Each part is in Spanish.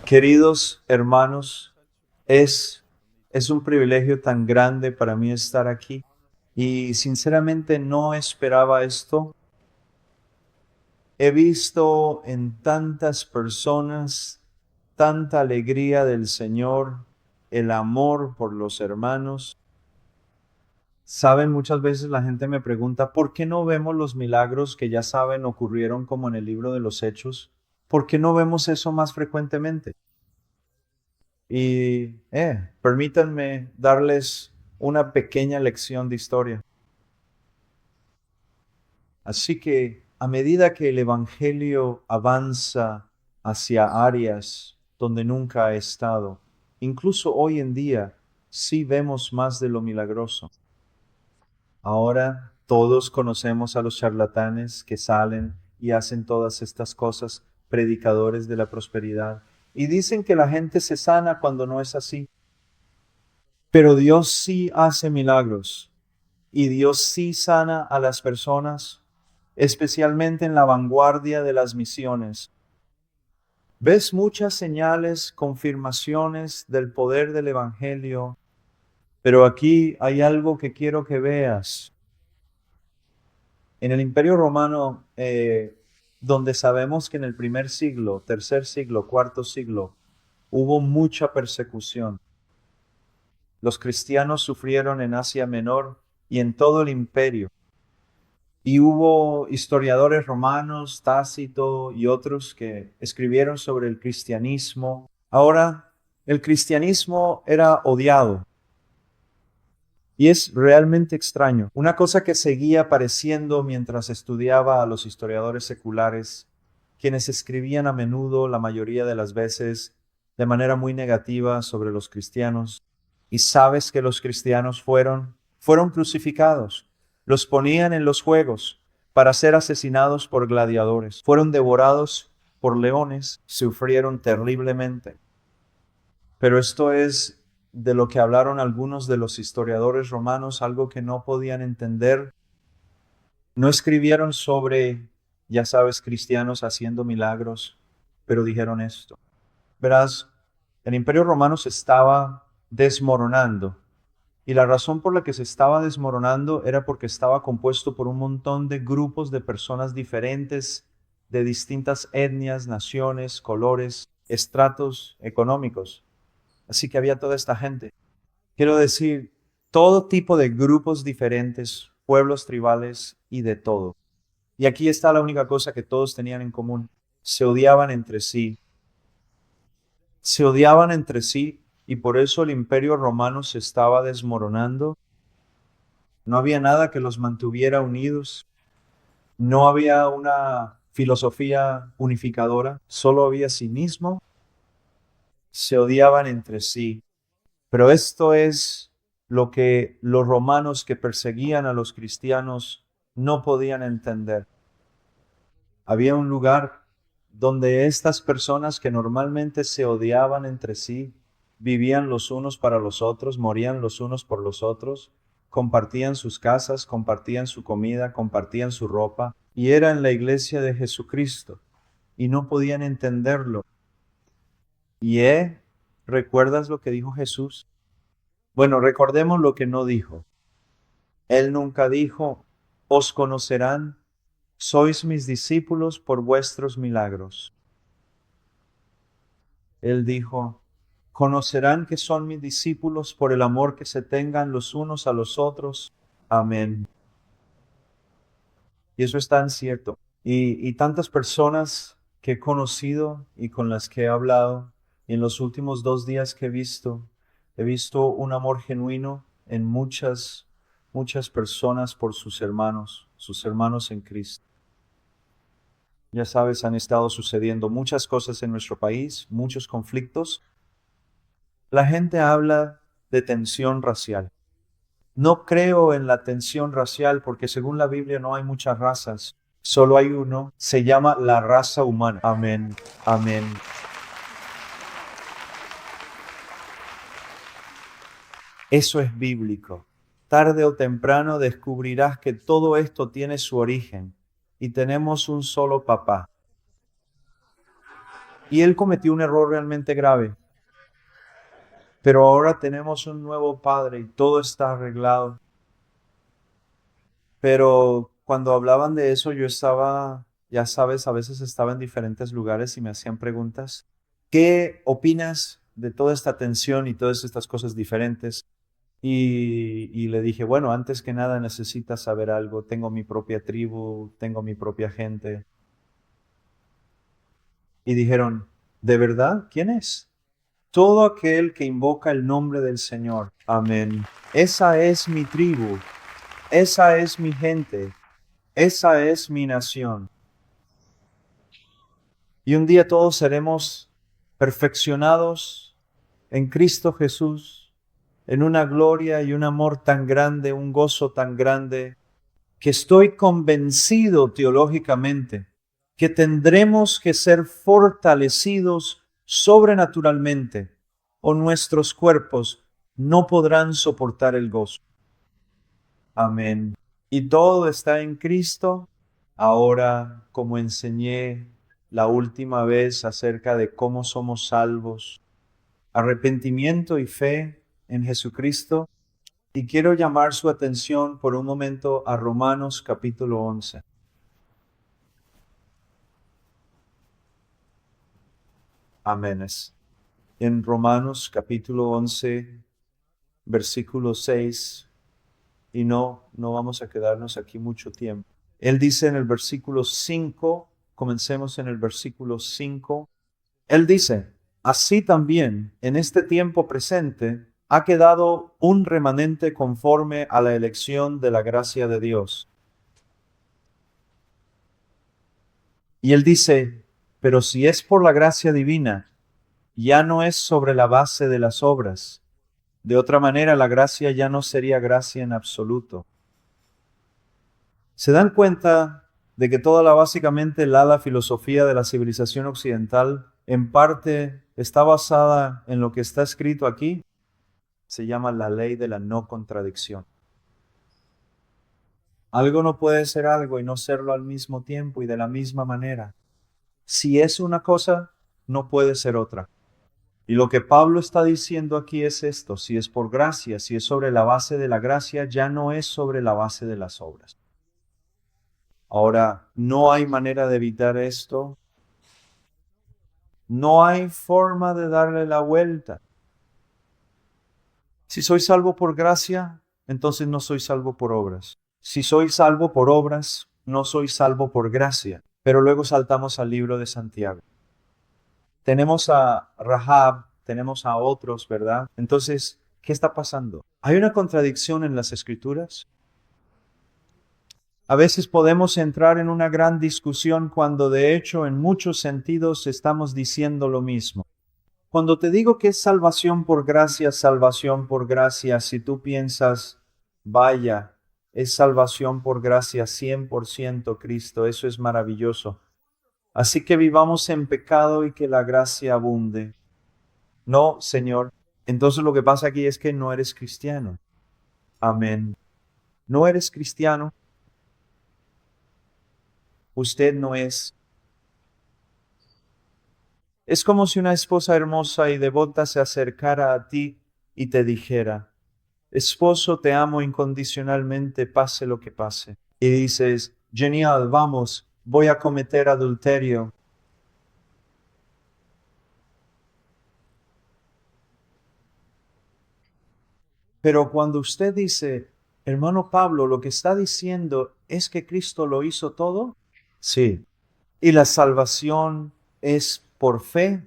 Queridos hermanos, es, es un privilegio tan grande para mí estar aquí y sinceramente no esperaba esto. He visto en tantas personas tanta alegría del Señor, el amor por los hermanos. Saben, muchas veces la gente me pregunta, ¿por qué no vemos los milagros que ya saben ocurrieron como en el libro de los Hechos? ¿Por qué no vemos eso más frecuentemente? Y permítanme darles una pequeña lección de historia. Así que a medida que el Evangelio avanza hacia áreas donde nunca ha estado, incluso hoy en día sí vemos más de lo milagroso. Ahora todos conocemos a los charlatanes que salen y hacen todas estas cosas, predicadores de la prosperidad, y dicen que la gente se sana cuando no es así. Pero Dios sí hace milagros y Dios sí sana a las personas, especialmente en la vanguardia de las misiones. Ves muchas señales, confirmaciones del poder del Evangelio, pero aquí hay algo que quiero que veas. En el Imperio Romano, donde sabemos que en el primer siglo, tercer siglo, cuarto siglo, hubo mucha persecución. Los cristianos sufrieron en Asia Menor y en todo el imperio. Y hubo historiadores romanos, Tácito y otros que escribieron sobre el cristianismo. Ahora, el cristianismo era odiado y es realmente extraño. Una cosa que seguía apareciendo mientras estudiaba a los historiadores seculares, quienes escribían a menudo, la mayoría de las veces, de manera muy negativa sobre los cristianos. Y sabes que los cristianos fueron crucificados, los ponían en los juegos para ser asesinados por gladiadores, fueron devorados por leones, sufrieron terriblemente. Pero esto es de lo que hablaron algunos de los historiadores romanos, algo que no podían entender. No escribieron sobre, ya sabes, cristianos haciendo milagros, pero dijeron esto. Verás, el Imperio Romano se estaba desmoronando. Y la razón por la que se estaba desmoronando era porque estaba compuesto por un montón de grupos de personas diferentes, de distintas etnias, naciones, colores, estratos económicos. Así que había toda esta gente. Quiero decir, todo tipo de grupos diferentes, pueblos tribales y de todo. Y aquí está la única cosa que todos tenían en común. Se odiaban entre sí. Se odiaban entre sí y por eso el imperio romano se estaba desmoronando. No había nada que los mantuviera unidos. No había una filosofía unificadora. Solo había cinismo. Se odiaban entre sí. Pero esto es lo que los romanos que perseguían a los cristianos no podían entender. Había un lugar donde estas personas que normalmente se odiaban entre sí, vivían los unos para los otros, morían los unos por los otros, compartían sus casas, compartían su comida, compartían su ropa, y era en la iglesia de Jesucristo, y no podían entenderlo. Y ¿recuerdas lo que dijo Jesús? Bueno, recordemos lo que no dijo. Él nunca dijo, os conocerán, sois mis discípulos por vuestros milagros. Él dijo, conocerán que son mis discípulos por el amor que se tengan los unos a los otros. Amén. Y eso es tan cierto. Y tantas personas que he conocido y con las que he hablado, y en los últimos 2 días que he visto un amor genuino en muchas personas por sus hermanos en Cristo. Ya sabes, han estado sucediendo muchas cosas en nuestro país, muchos conflictos. La gente habla de tensión racial. No creo en la tensión racial porque según la Biblia no hay muchas razas, solo hay uno, se llama la raza humana. Amén, amén. Eso es bíblico. Tarde o temprano descubrirás que todo esto tiene su origen y tenemos un solo papá. Y él cometió un error realmente grave. Pero ahora tenemos un nuevo padre y todo está arreglado. Pero cuando hablaban de eso, yo estaba, ya sabes, a veces estaba en diferentes lugares y me hacían preguntas. ¿Qué opinas de toda esta tensión y todas estas cosas diferentes? Y le dije, bueno, antes que nada necesitas saber algo. Tengo mi propia tribu, tengo mi propia gente. Y dijeron, ¿de verdad? ¿Quién es? Todo aquel que invoca el nombre del Señor. Amén. Esa es mi tribu, esa es mi gente, esa es mi nación. Y un día todos seremos perfeccionados en Cristo Jesús, en una gloria y un amor tan grande, un gozo tan grande, que estoy convencido teológicamente que tendremos que ser fortalecidos sobrenaturalmente o nuestros cuerpos no podrán soportar el gozo. Amén. Y todo está en Cristo. Ahora, como enseñé la última vez acerca de cómo somos salvos, arrepentimiento y fe en Jesucristo. Y quiero llamar su atención por un momento a Romanos capítulo 11. Aménes. En Romanos capítulo 11, versículo 6, y no vamos a quedarnos aquí mucho tiempo. Él dice en el versículo 5, comencemos en el versículo 5, él dice, así también en este tiempo presente ha quedado un remanente conforme a la elección de la gracia de Dios. Y él dice, pero si es por la gracia divina, ya no es sobre la base de las obras. De otra manera, la gracia ya no sería gracia en absoluto. ¿Se dan cuenta de que toda básicamente la filosofía de la civilización occidental en parte está basada en lo que está escrito aquí? Se llama la ley de la no contradicción. Algo no puede ser algo y no serlo al mismo tiempo y de la misma manera. Si es una cosa, no puede ser otra. Y lo que Pablo está diciendo aquí es esto: si es por gracia, si es sobre la base de la gracia, ya no es sobre la base de las obras. Ahora, no hay manera de evitar esto. No hay forma de darle la vuelta. Si soy salvo por gracia, entonces no soy salvo por obras. Si soy salvo por obras, no soy salvo por gracia. Pero luego saltamos al libro de Santiago. Tenemos a Rahab, tenemos a otros, ¿verdad? Entonces, ¿qué está pasando? ¿Hay una contradicción en las escrituras? A veces podemos entrar en una gran discusión cuando de hecho en muchos sentidos estamos diciendo lo mismo. Cuando te digo que es salvación por gracia, si tú piensas, vaya, es salvación por gracia 100% Cristo, eso es maravilloso. Así que vivamos en pecado y que la gracia abunde. No, Señor. Entonces lo que pasa aquí es que no eres cristiano. Amén. No eres cristiano. Usted no es. Es como si una esposa hermosa y devota se acercara a ti y te dijera, esposo, te amo incondicionalmente, pase lo que pase. Y dices, genial, vamos, voy a cometer adulterio. Pero cuando usted dice, hermano Pablo, lo que está diciendo es que Cristo lo hizo todo, sí. Y la salvación es por fe.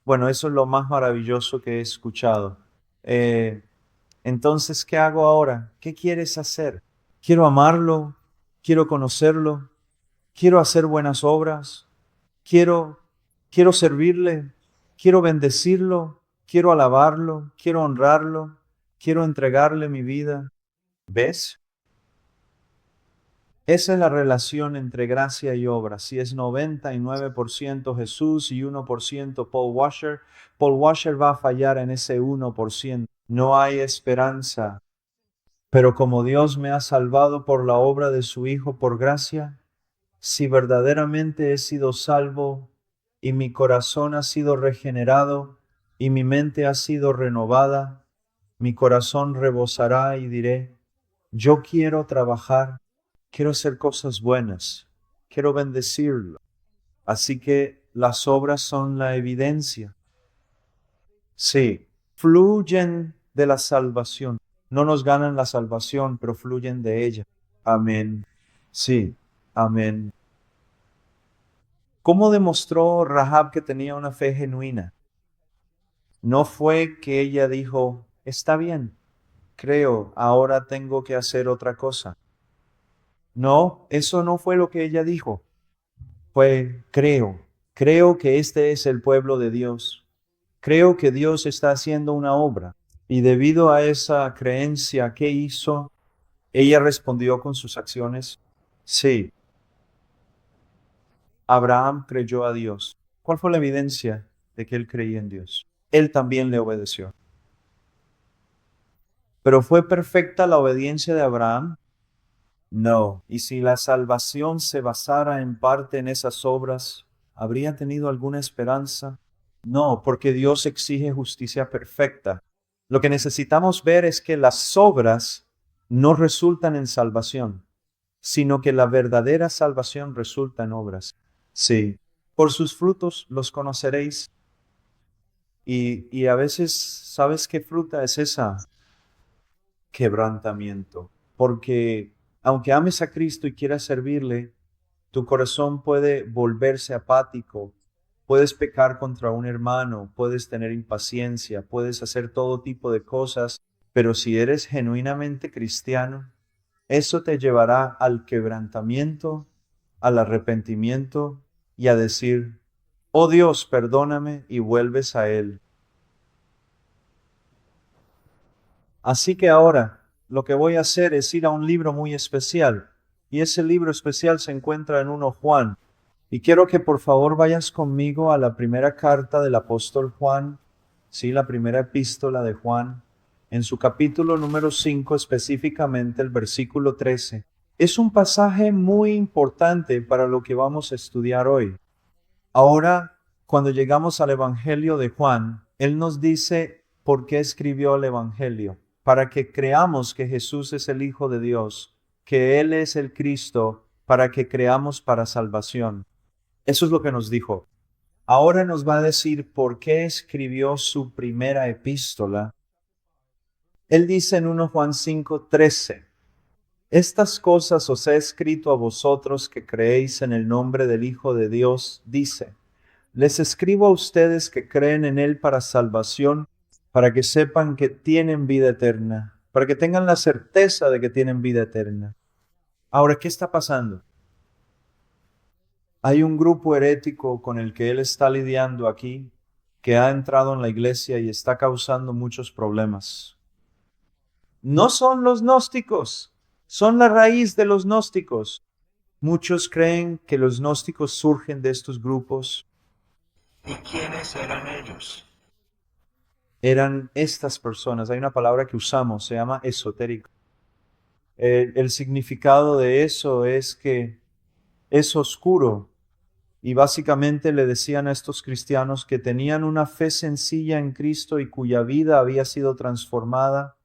Bueno, eso es lo más maravilloso que he escuchado. Eh, entonces, ¿qué hago ahora? ¿Qué quieres hacer? Quiero amarlo, quiero conocerlo, quiero hacer buenas obras, quiero, quiero servirle, quiero bendecirlo, quiero alabarlo, quiero honrarlo, quiero entregarle mi vida. ¿Ves? Esa es la relación entre gracia y obra. Si es 99% Jesús y 1% Paul Washer va a fallar en ese 1%. No hay esperanza. Pero como Dios me ha salvado por la obra de su Hijo por gracia, si verdaderamente he sido salvo, y mi corazón ha sido regenerado, y mi mente ha sido renovada. Mi corazón rebosará y diré, yo quiero trabajar, quiero hacer cosas buenas, quiero bendecirlo. Así que las obras son la evidencia. Sí, fluyen de la salvación. No nos ganan la salvación, pero fluyen de ella. Amén. Sí, amén. ¿Cómo demostró Rahab que tenía una fe genuina? No fue que ella dijo, está bien, creo, ahora tengo que hacer otra cosa. No, eso no fue lo que ella dijo. Fue, creo que este es el pueblo de Dios. Creo que Dios está haciendo una obra. Y debido a esa creencia, ¿qué hizo? Ella respondió con sus acciones. Sí, Abraham creyó a Dios. ¿Cuál fue la evidencia de que él creía en Dios? Él también le obedeció. ¿Pero fue perfecta la obediencia de Abraham? No. ¿Y si la salvación se basara en parte en esas obras, habría tenido alguna esperanza? No, porque Dios exige justicia perfecta. Lo que necesitamos ver es que las obras no resultan en salvación, sino que la verdadera salvación resulta en obras. Sí. Por sus frutos los conoceréis. Y a veces, ¿sabes qué fruta es esa? Quebrantamiento. Porque aunque ames a Cristo y quieras servirle, tu corazón puede volverse apático, puedes pecar contra un hermano, puedes tener impaciencia, puedes hacer todo tipo de cosas, pero si eres genuinamente cristiano, eso te llevará al quebrantamiento, al arrepentimiento y a decir, oh Dios, perdóname y vuelves a Él. Así que ahora lo que voy a hacer es ir a un libro muy especial, y ese libro especial se encuentra en 1 Juan. Y quiero que por favor vayas conmigo a la primera carta del apóstol Juan, sí, la primera epístola de Juan, en su capítulo número 5, específicamente el versículo 13. Es un pasaje muy importante para lo que vamos a estudiar hoy. Ahora, cuando llegamos al Evangelio de Juan, él nos dice por qué escribió el Evangelio, para que creamos que Jesús es el Hijo de Dios, que Él es el Cristo, para que creamos para salvación. Eso es lo que nos dijo. Ahora nos va a decir por qué escribió su primera epístola. Él dice en 1 Juan 5:13, estas cosas os he escrito a vosotros que creéis en el nombre del Hijo de Dios, dice, les escribo a ustedes que creen en Él para salvación, para que sepan que tienen vida eterna, para que tengan la certeza de que tienen vida eterna. Ahora, ¿qué está pasando? Hay un grupo herético con el que él está lidiando aquí, que ha entrado en la iglesia y está causando muchos problemas. No son los gnósticos, son la raíz de los gnósticos. Muchos creen que los gnósticos surgen de estos grupos. ¿Y quiénes eran ellos? Eran estas personas. Hay una palabra que usamos, se llama esotérico. El significado de eso es que es oscuro. Y básicamente le decían a estos cristianos que tenían una fe sencilla en Cristo y cuya vida había sido transformada,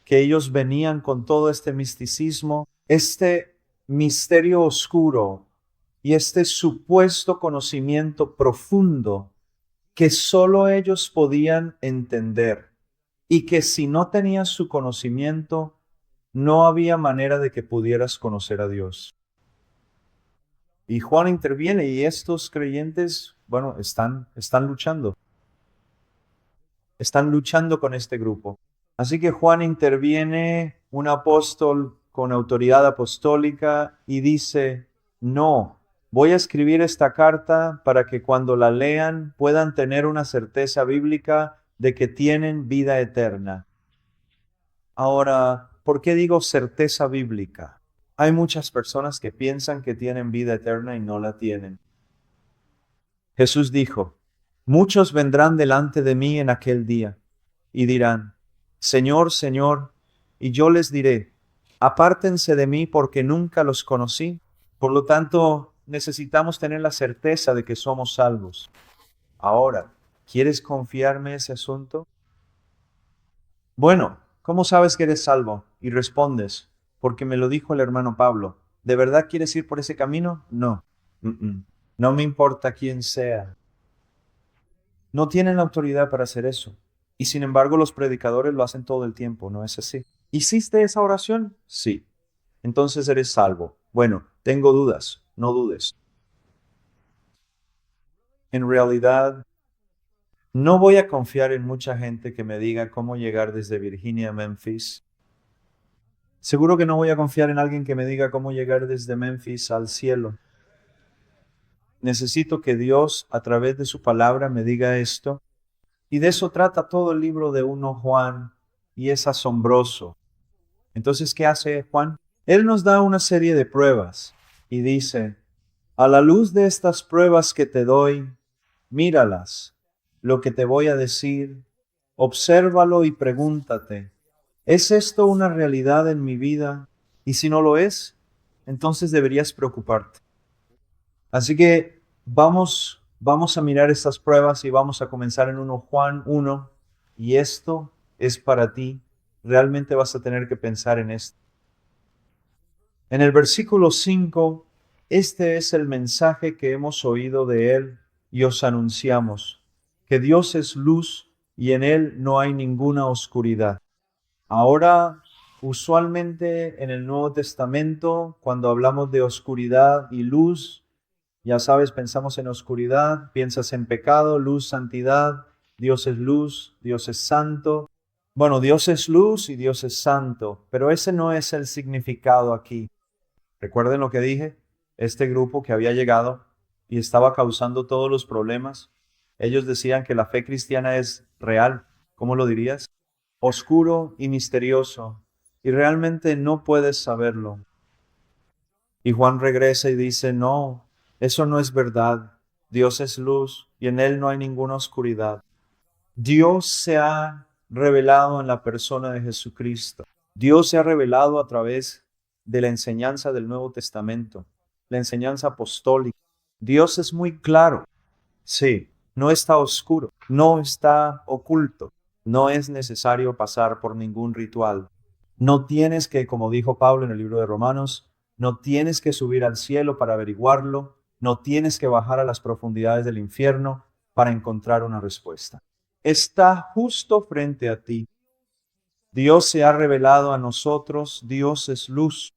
que ellos venían con todo este misticismo, este misterio oscuro y este supuesto conocimiento profundo que solo ellos podían entender, y que si no tenías su conocimiento, no había manera de que pudieras conocer a Dios. Y Juan interviene y estos creyentes, bueno, están luchando con este grupo. Así que Juan interviene, un apóstol con autoridad apostólica, y dice, no, voy a escribir esta carta para que cuando la lean puedan tener una certeza bíblica de que tienen vida eterna. Ahora, ¿por qué digo certeza bíblica? Hay muchas personas que piensan que tienen vida eterna y no la tienen. Jesús dijo, muchos vendrán delante de mí en aquel día y dirán, Señor, Señor, y yo les diré, apártense de mí porque nunca los conocí. Por lo tanto, necesitamos tener la certeza de que somos salvos. Ahora, ¿quieres confiarme ese asunto? Bueno, ¿cómo sabes que eres salvo? Y respondes, porque me lo dijo el hermano Pablo. ¿De verdad quieres ir por ese camino? No. No me importa quién sea. No tienen la autoridad para hacer eso. Y sin embargo, los predicadores lo hacen todo el tiempo, ¿no es así? ¿Hiciste esa oración? Sí. Entonces eres salvo. Bueno, tengo dudas. No dudes. En realidad, no voy a confiar en mucha gente que me diga cómo llegar desde Virginia a Memphis. Seguro que no voy a confiar en alguien que me diga cómo llegar desde Memphis al cielo. Necesito que Dios, a través de su palabra, me diga esto. Y de eso trata todo el libro de 1 Juan, y es asombroso. Entonces, ¿qué hace Juan? Él nos da una serie de pruebas y dice, a la luz de estas pruebas que te doy, míralas, lo que te voy a decir, obsérvalo y pregúntate, ¿es esto una realidad en mi vida? Y si no lo es, entonces deberías preocuparte. Así que vamos a mirar estas pruebas y vamos a comenzar en 1 Juan 1, y esto es para ti. Realmente vas a tener que pensar en esto. En el versículo 5, este es el mensaje que hemos oído de Él y os anunciamos, que Dios es luz y en Él no hay ninguna oscuridad. Ahora, usualmente en el Nuevo Testamento, cuando hablamos de oscuridad y luz, ya sabes, pensamos en oscuridad, piensas en pecado, luz, santidad, Dios es luz, Dios es santo. Bueno, Dios es luz y Dios es santo, pero ese no es el significado aquí. Recuerden lo que dije, este grupo que había llegado y estaba causando todos los problemas, ellos decían que la fe cristiana es real. ¿Cómo lo dirías? Oscuro y misterioso, y realmente no puedes saberlo. Y Juan regresa y dice, no, eso no es verdad. Dios es luz y en Él no hay ninguna oscuridad. Dios se ha revelado en la persona de Jesucristo. Dios se ha revelado a través de la enseñanza del Nuevo Testamento, la enseñanza apostólica. Dios es muy claro. Sí, no está oscuro, no está oculto. No es necesario pasar por ningún ritual. No tienes que, como dijo Pablo en el libro de Romanos, no tienes que subir al cielo para averiguarlo, no tienes que bajar a las profundidades del infierno para encontrar una respuesta. Está justo frente a ti. Dios se ha revelado a nosotros, Dios es luz.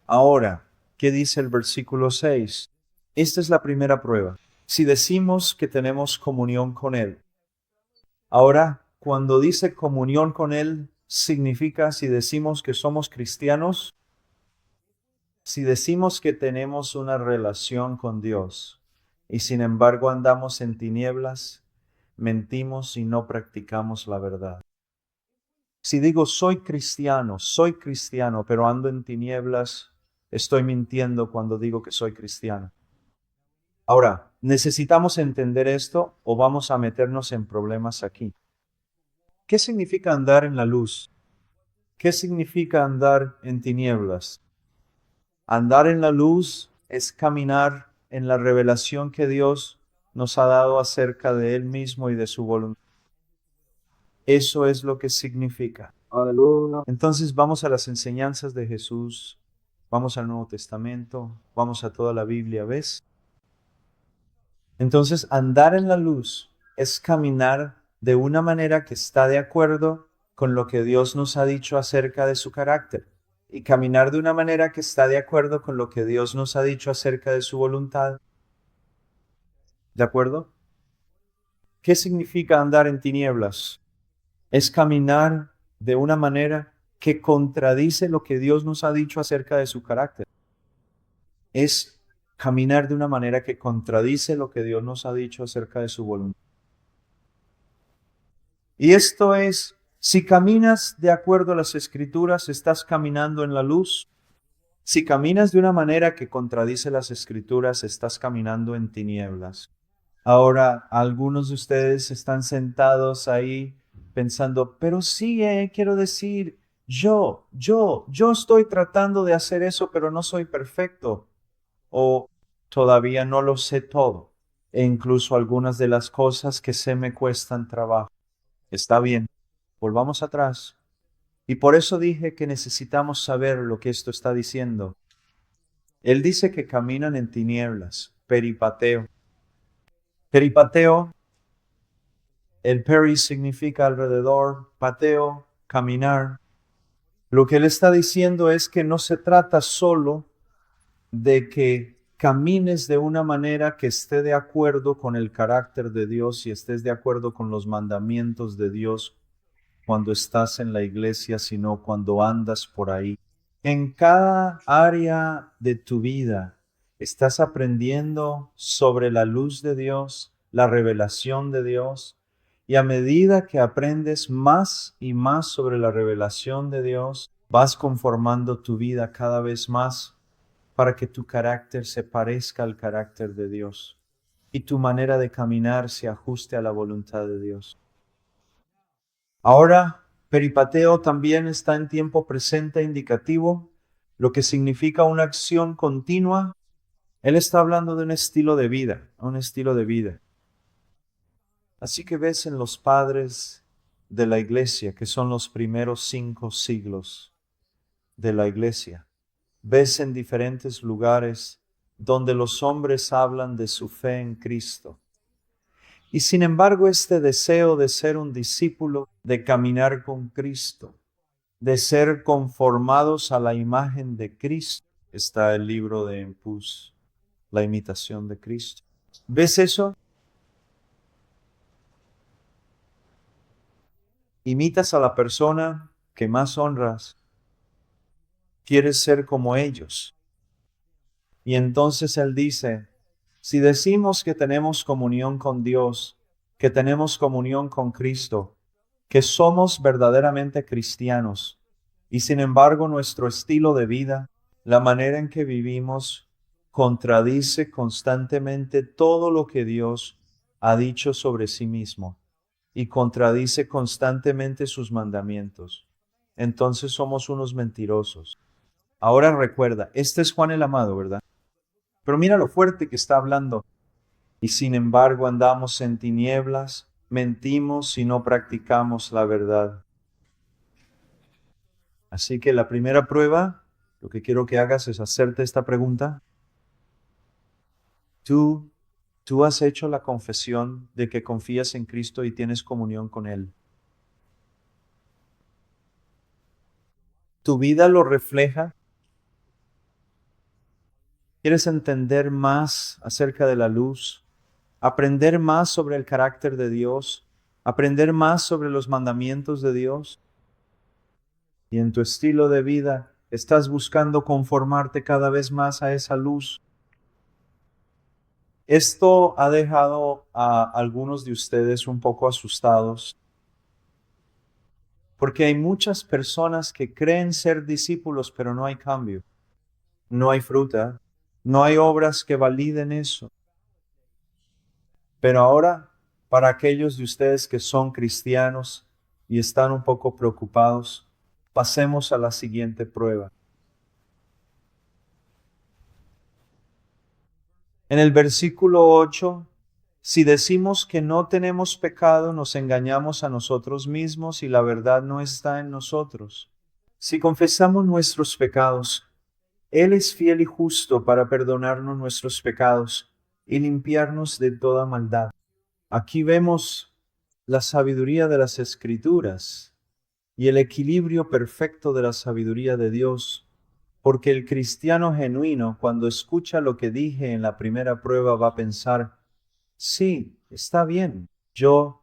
Ahora, ¿qué dice el versículo 6? Esta es la primera prueba. Si decimos que tenemos comunión con Él. Ahora, cuando dice comunión con Él, significa si decimos que somos cristianos, si decimos que tenemos una relación con Dios y sin embargo andamos en tinieblas, mentimos y no practicamos la verdad. Si digo soy cristiano, pero ando en tinieblas, estoy mintiendo cuando digo que soy cristiano. Ahora, ¿necesitamos entender esto o vamos a meternos en problemas aquí? ¿Qué significa andar en la luz? ¿Qué significa andar en tinieblas? Andar en la luz es caminar en la revelación que Dios nos ha dado acerca de Él mismo y de su voluntad. Eso es lo que significa. Aleluya. Entonces vamos a las enseñanzas de Jesús, vamos al Nuevo Testamento, vamos a toda la Biblia, ¿ves? Entonces andar en la luz es caminar de una manera que está de acuerdo con lo que Dios nos ha dicho acerca de su carácter, y caminar de una manera que está de acuerdo con lo que Dios nos ha dicho acerca de su voluntad. ¿De acuerdo? ¿Qué significa andar en tinieblas? Es caminar de una manera que contradice lo que Dios nos ha dicho acerca de su carácter. Es caminar de una manera que contradice lo que Dios nos ha dicho acerca de su voluntad. Y esto es, si caminas de acuerdo a las Escrituras, estás caminando en la luz. Si caminas de una manera que contradice las Escrituras, estás caminando en tinieblas. Ahora, algunos de ustedes están sentados ahí pensando, pero sí, quiero decir, yo estoy tratando de hacer eso, pero no soy perfecto. O todavía no lo sé todo, e incluso algunas de las cosas que sé me cuestan trabajo. Está bien, volvamos atrás. Y por eso dije que necesitamos saber lo que esto está diciendo. Él dice que caminan en tinieblas, peripateo. Peripateo, el peri significa alrededor, pateo, caminar. Lo que él está diciendo es que no se trata solo de que camines de una manera que esté de acuerdo con el carácter de Dios y estés de acuerdo con los mandamientos de Dios cuando estás en la iglesia, sino cuando andas por ahí. En cada área de tu vida estás aprendiendo sobre la luz de Dios, la revelación de Dios, y a medida que aprendes más y más sobre la revelación de Dios, vas conformando tu vida cada vez más para que tu carácter se parezca al carácter de Dios y tu manera de caminar se ajuste a la voluntad de Dios. Ahora, peripateo también está en tiempo presente indicativo, lo que significa una acción continua. Él está hablando de un estilo de vida, un estilo de vida. Así que ves en los padres de la iglesia, que son los primeros 5 siglos de la iglesia, ves en diferentes lugares donde los hombres hablan de su fe en Cristo. Y sin embargo, este deseo de ser un discípulo, de caminar con Cristo, de ser conformados a la imagen de Cristo, está el libro de Empús, la imitación de Cristo. ¿Ves eso? Imitas a la persona que más honras, quieres ser como ellos. Y entonces él dice, si decimos que tenemos comunión con Dios, que tenemos comunión con Cristo, que somos verdaderamente cristianos, y sin embargo nuestro estilo de vida, la manera en que vivimos, contradice constantemente todo lo que Dios ha dicho sobre sí mismo y contradice constantemente sus mandamientos. Entonces somos unos mentirosos. Ahora recuerda, este es Juan el Amado, ¿verdad? Pero mira lo fuerte que está hablando. Y sin embargo andamos en tinieblas, mentimos y no practicamos la verdad. Así que la primera prueba, lo que quiero que hagas es hacerte esta pregunta. ¿Tú has hecho la confesión de que confías en Cristo y tienes comunión con Él? ¿Tu vida lo refleja? ¿Quieres entender más acerca de la luz? ¿Aprender más sobre el carácter de Dios? ¿Aprender más sobre los mandamientos de Dios? Y en tu estilo de vida, ¿estás buscando conformarte cada vez más a esa luz? Esto ha dejado a algunos de ustedes un poco asustados, porque hay muchas personas que creen ser discípulos, pero no hay cambio, no hay fruta, no hay obras que validen eso. Pero ahora, para aquellos de ustedes que son cristianos y están un poco preocupados, pasemos a la siguiente prueba. En el versículo 8, si decimos que no tenemos pecado, nos engañamos a nosotros mismos y la verdad no está en nosotros. Si confesamos nuestros pecados, Él es fiel y justo para perdonarnos nuestros pecados y limpiarnos de toda maldad. Aquí vemos la sabiduría de las Escrituras y el equilibrio perfecto de la sabiduría de Dios. Porque el cristiano genuino, cuando escucha lo que dije en la primera prueba, va a pensar, sí, está bien, yo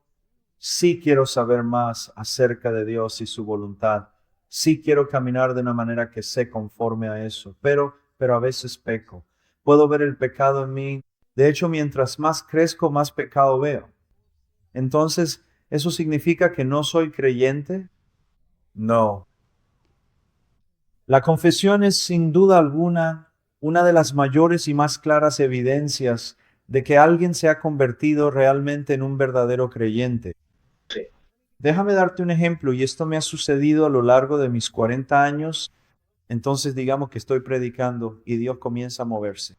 sí quiero saber más acerca de Dios y su voluntad. Sí quiero caminar de una manera que sé conforme a eso, pero a veces peco. Puedo ver el pecado en mí. De hecho, mientras más crezco, más pecado veo. Entonces, ¿eso significa que no soy creyente? No. La confesión es sin duda alguna una de las mayores y más claras evidencias de que alguien se ha convertido realmente en un verdadero creyente. Déjame darte un ejemplo, y esto me ha sucedido a lo largo de mis 40 años. Entonces digamos que estoy predicando y Dios comienza a moverse.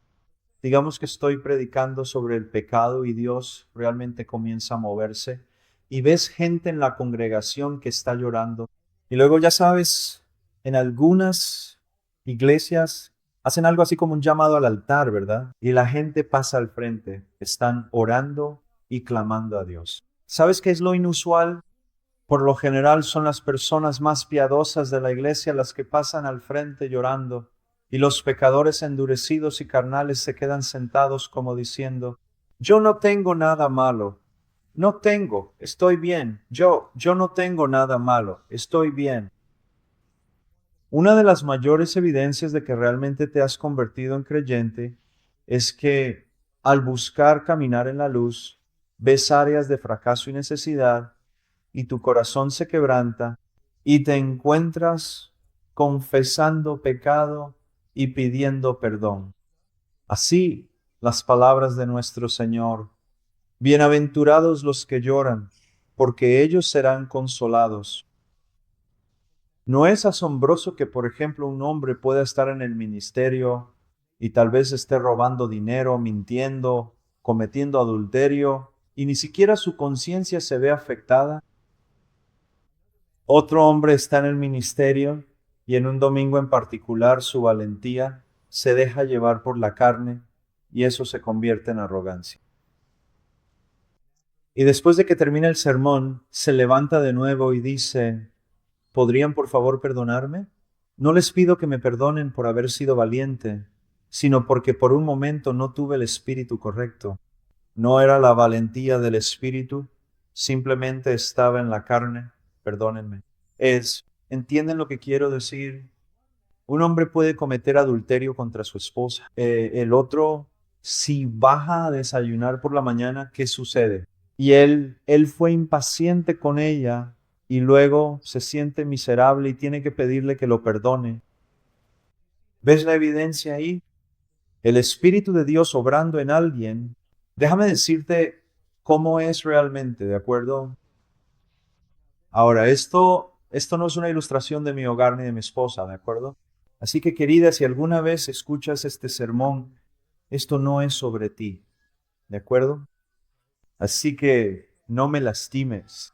digamos que estoy predicando sobre el pecado y Dios realmente comienza a moverse y ves gente en la congregación que está llorando. Y luego ya sabes, en algunas iglesias hacen algo así como un llamado al altar, ¿verdad? Y la gente pasa al frente, están orando y clamando a Dios. ¿Sabes qué es lo inusual? Por lo general son las personas más piadosas de la iglesia las que pasan al frente llorando, y los pecadores endurecidos y carnales se quedan sentados como diciendo, yo no tengo nada malo, no tengo, estoy bien, yo no tengo nada malo, estoy bien. Una de las mayores evidencias de que realmente te has convertido en creyente es que al buscar caminar en la luz, ves áreas de fracaso y necesidad y tu corazón se quebranta y te encuentras confesando pecado y pidiendo perdón. Así las palabras de nuestro Señor. Bienaventurados los que lloran, porque ellos serán consolados. ¿No es asombroso que, por ejemplo, un hombre pueda estar en el ministerio y tal vez esté robando dinero, mintiendo, cometiendo adulterio, y ni siquiera su conciencia se ve afectada? Otro hombre está en el ministerio y en un domingo en particular su valentía se deja llevar por la carne y eso se convierte en arrogancia. Y después de que termina el sermón, se levanta de nuevo y dice, ¿podrían por favor perdonarme? No les pido que me perdonen por haber sido valiente, sino porque por un momento no tuve el espíritu correcto. No era la valentía del espíritu, simplemente estaba en la carne. Perdónenme. ¿Entienden lo que quiero decir? Un hombre puede cometer adulterio contra su esposa. El otro, si baja a desayunar por la mañana, ¿qué sucede? Y él fue impaciente con ella y luego se siente miserable y tiene que pedirle que lo perdone. ¿Ves la evidencia ahí? El Espíritu de Dios obrando en alguien. Déjame decirte cómo es realmente, ¿de acuerdo? Ahora, esto no es una ilustración de mi hogar ni de mi esposa, ¿de acuerdo? Así que, querida, si alguna vez escuchas este sermón, esto no es sobre ti, ¿de acuerdo? Así que no me lastimes.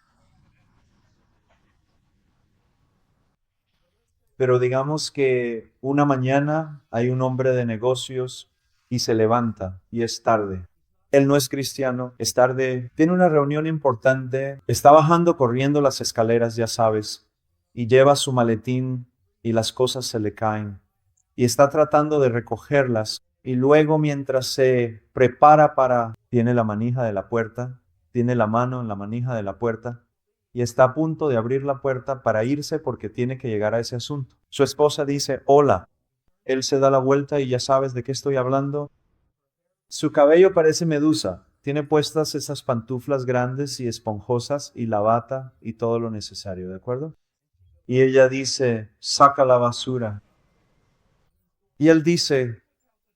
Pero digamos que una mañana hay un hombre de negocios y se levanta y es tarde. Él no es cristiano, es tarde, tiene una reunión importante, está bajando corriendo las escaleras, ya sabes, y lleva su maletín y las cosas se le caen. Y está tratando de recogerlas. Y luego mientras se prepara tiene la manija de la puerta, tiene la mano en la manija de la puerta y está a punto de abrir la puerta para irse porque tiene que llegar a ese asunto. Su esposa dice, hola. Él se da la vuelta y ya sabes de qué estoy hablando. Su cabello parece medusa. Tiene puestas esas pantuflas grandes y esponjosas y la bata y todo lo necesario, ¿de acuerdo? Y ella dice, saca la basura. Y él dice,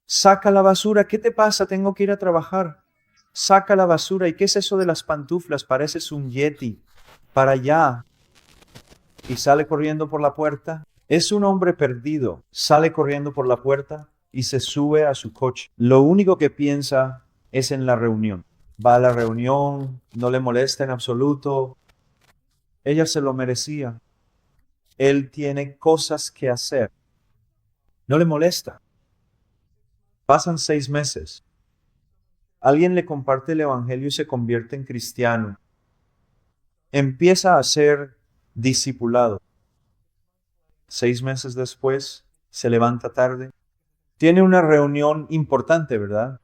saca la basura, ¿qué te pasa? Tengo que ir a trabajar. Saca la basura. ¿Y qué es eso de las pantuflas? Pareces un yeti. Para allá. Y sale corriendo por la puerta. Es un hombre perdido. Sale corriendo por la puerta y se sube a su coche. Lo único que piensa es en la reunión. Va a la reunión, no le molesta en absoluto. Ella se lo merecía. Él tiene cosas que hacer. No le molesta. Pasan 6 meses. Alguien le comparte el evangelio y se convierte en cristiano. Empieza a ser discipulado. 6 meses después, se levanta tarde. Tiene una reunión importante, ¿verdad?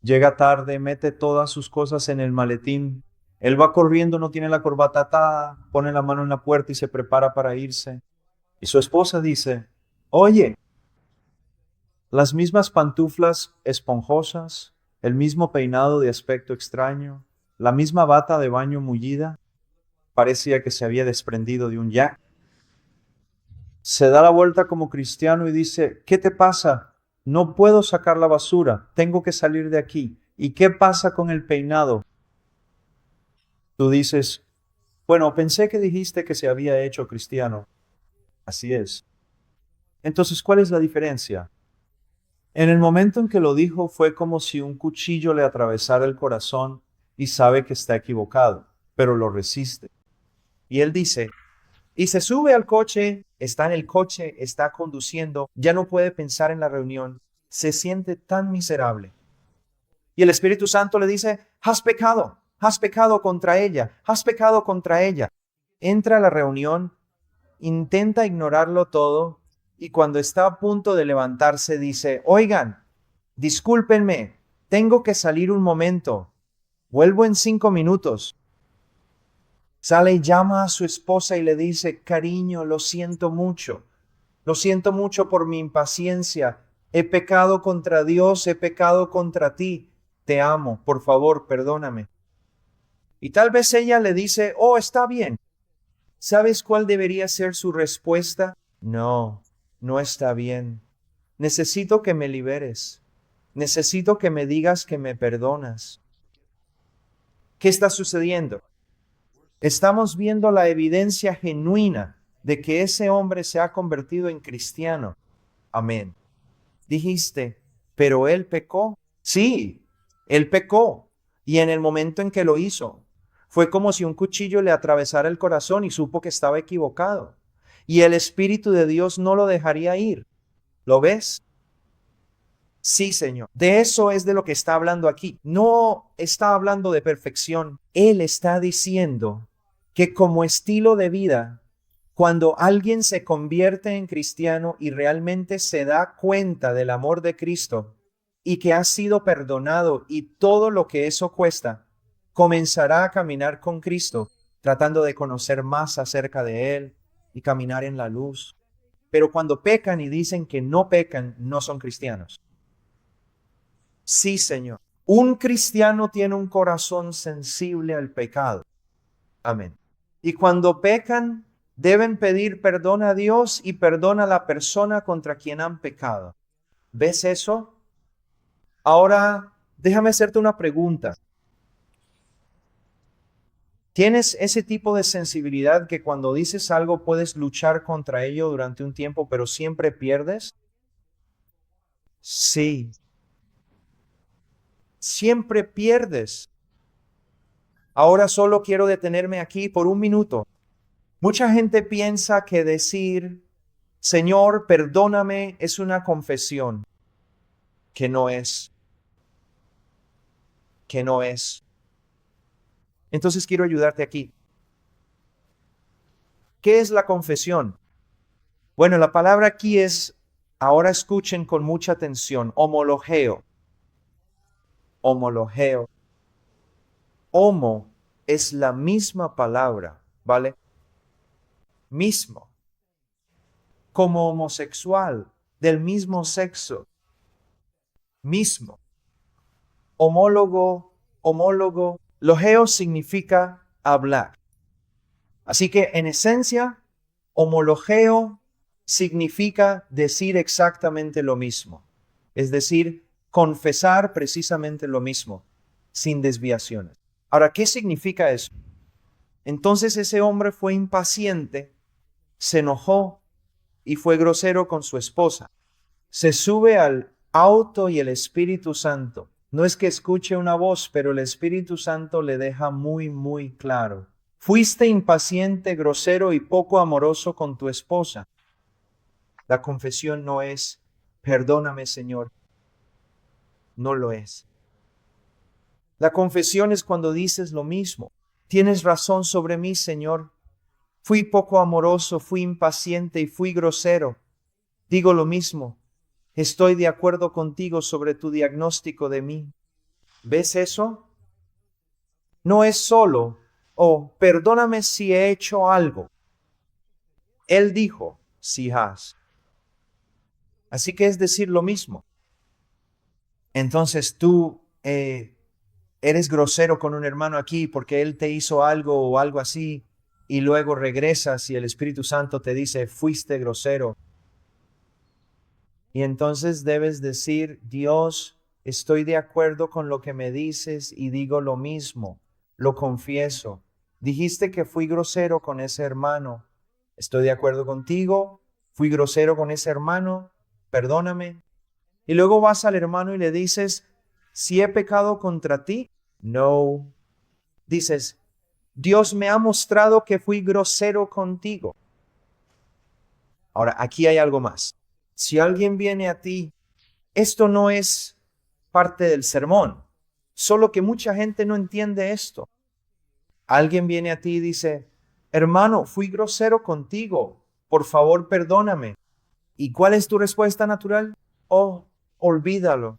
Llega tarde, mete todas sus cosas en el maletín. Él va corriendo, no tiene la corbata atada, pone la mano en la puerta y se prepara para irse. Y su esposa dice, oye, las mismas pantuflas esponjosas, el mismo peinado de aspecto extraño, la misma bata de baño mullida, parecía que se había desprendido de un jack. Se da la vuelta como cristiano y dice, ¿qué te pasa? No puedo sacar la basura, tengo que salir de aquí. ¿Y qué pasa con el peinado? Tú dices, bueno, pensé que dijiste que se había hecho cristiano. Así es. Entonces, ¿cuál es la diferencia? En el momento en que lo dijo fue como si un cuchillo le atravesara el corazón y sabe que está equivocado, pero lo resiste. Y él dice, y se sube al coche, está en el coche, está conduciendo, ya no puede pensar en la reunión, se siente tan miserable. Y el Espíritu Santo le dice, has pecado contra ella, has pecado contra ella. Entra a la reunión, intenta ignorarlo todo y cuando está a punto de levantarse dice, oigan, discúlpenme, tengo que salir un momento, vuelvo en 5 minutos. Sale y llama a su esposa y le dice, cariño, lo siento mucho por mi impaciencia, he pecado contra Dios, he pecado contra ti, te amo, por favor, perdóname. Y tal vez ella le dice, oh, está bien. ¿Sabes cuál debería ser su respuesta? No, no está bien. Necesito que me liberes. Necesito que me digas que me perdonas. ¿Qué está sucediendo? Estamos viendo la evidencia genuina de que ese hombre se ha convertido en cristiano. Amén. Dijiste, pero él pecó. Sí, él pecó. Y en el momento en que lo hizo, fue como si un cuchillo le atravesara el corazón y supo que estaba equivocado. Y el Espíritu de Dios no lo dejaría ir. ¿Lo ves? Sí, Señor. De eso es de lo que está hablando aquí. No está hablando de perfección. Él está diciendo que como estilo de vida, cuando alguien se convierte en cristiano y realmente se da cuenta del amor de Cristo y que ha sido perdonado y todo lo que eso cuesta, comenzará a caminar con Cristo, tratando de conocer más acerca de Él y caminar en la luz. Pero cuando pecan y dicen que no pecan, no son cristianos. Sí, Señor. Un cristiano tiene un corazón sensible al pecado. Amén. Y cuando pecan, deben pedir perdón a Dios y perdón a la persona contra quien han pecado. ¿Ves eso? Ahora, déjame hacerte una pregunta. ¿Tienes ese tipo de sensibilidad que cuando dices algo puedes luchar contra ello durante un tiempo, pero siempre pierdes? Sí, siempre pierdes. Ahora solo quiero detenerme aquí por un minuto. Mucha gente piensa que decir, Señor, perdóname, es una confesión, que no es, que no es. Entonces quiero ayudarte aquí. ¿Qué es la confesión? Bueno, la palabra aquí es, ahora escuchen con mucha atención, homologeo. Homologeo. Homo es la misma palabra, ¿vale? Mismo. Como homosexual, del mismo sexo. Mismo. Homólogo, homólogo. Logeo significa hablar. Así que en esencia, homologeo significa decir exactamente lo mismo. Es decir, confesar precisamente lo mismo, sin desviaciones. Ahora, ¿qué significa eso? Entonces ese hombre fue impaciente, se enojó y fue grosero con su esposa. Se sube al auto y el Espíritu Santo. No es que escuche una voz, pero el Espíritu Santo le deja muy, muy claro. Fuiste impaciente, grosero y poco amoroso con tu esposa. La confesión no es, perdóname, Señor. No lo es. La confesión es cuando dices lo mismo. Tienes razón sobre mí, Señor. Fui poco amoroso, fui impaciente y fui grosero. Digo lo mismo. Estoy de acuerdo contigo sobre tu diagnóstico de mí. ¿Ves eso? No es solo, oh, perdóname si he hecho algo. Él dijo, si has. Así que es decir lo mismo. Entonces tú eres grosero con un hermano aquí porque él te hizo algo o algo así, y luego regresas y el Espíritu Santo te dice, fuiste grosero. Y entonces debes decir, Dios, estoy de acuerdo con lo que me dices y digo lo mismo, lo confieso. Dijiste que fui grosero con ese hermano. Estoy de acuerdo contigo, fui grosero con ese hermano, perdóname. Y luego vas al hermano y le dices, si he pecado contra ti, no. Dices, Dios me ha mostrado que fui grosero contigo. Ahora, aquí hay algo más. Si alguien viene a ti, esto no es parte del sermón, solo que mucha gente no entiende esto. Alguien viene a ti y dice, hermano, fui grosero contigo, por favor perdóname. ¿Y cuál es tu respuesta natural? Oh, olvídalo.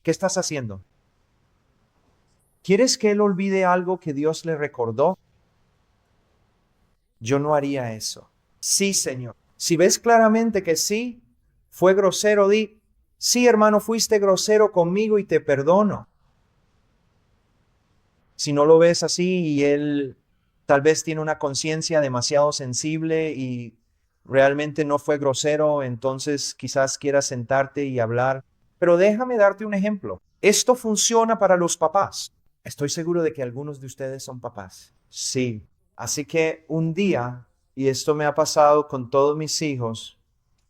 ¿Qué estás haciendo? ¿Quieres que él olvide algo que Dios le recordó? Yo no haría eso. Sí, Señor. Si ves claramente que sí, fue grosero, di, sí, hermano, fuiste grosero conmigo y te perdono. Si no lo ves así y él tal vez tiene una conciencia demasiado sensible y realmente no fue grosero, entonces quizás quieras sentarte y hablar. Pero déjame darte un ejemplo. Esto funciona para los papás. Estoy seguro de que algunos de ustedes son papás. Sí. Así que un día, y esto me ha pasado con todos mis hijos,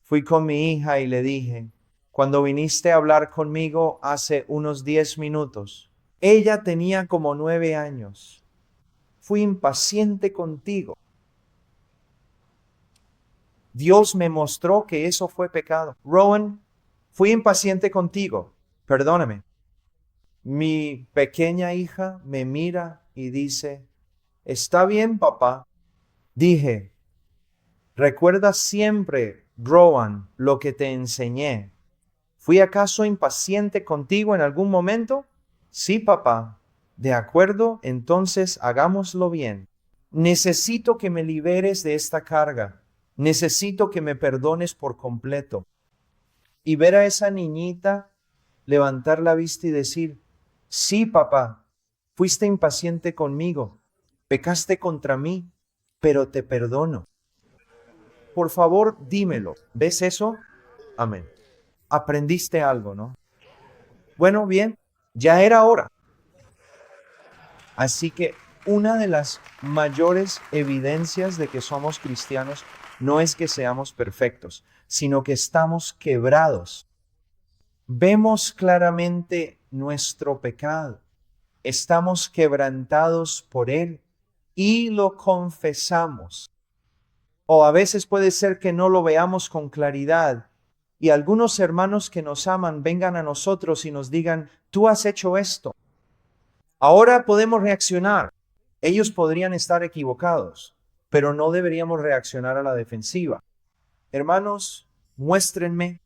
fui con mi hija y le dije, cuando viniste a hablar conmigo hace unos 10 minutos, ella tenía como 9 años. Fui impaciente contigo. Dios me mostró que eso fue pecado. Rowan, fui impaciente contigo. Perdóname. Mi pequeña hija me mira y dice, está bien, papá. Dije, recuerda siempre, Rowan, lo que te enseñé. ¿Fui acaso impaciente contigo en algún momento? Sí, papá. De acuerdo, entonces hagámoslo bien. Necesito que me liberes de esta carga. Necesito que me perdones por completo. Y ver a esa niñita levantar la vista y decir, sí, papá, fuiste impaciente conmigo, pecaste contra mí, pero te perdono. Por favor, dímelo. ¿Ves eso? Amén. Aprendiste algo, ¿no? Bueno, bien, ya era hora. Así que una de las mayores evidencias de que somos cristianos no es que seamos perfectos, sino que estamos quebrados. Vemos claramente nuestro pecado. Estamos quebrantados por él y lo confesamos. O a veces puede ser que no lo veamos con claridad y algunos hermanos que nos aman vengan a nosotros y nos digan, tú has hecho esto. Ahora podemos reaccionar. Ellos podrían estar equivocados, pero no deberíamos reaccionar a la defensiva. Hermanos, muéstrenme.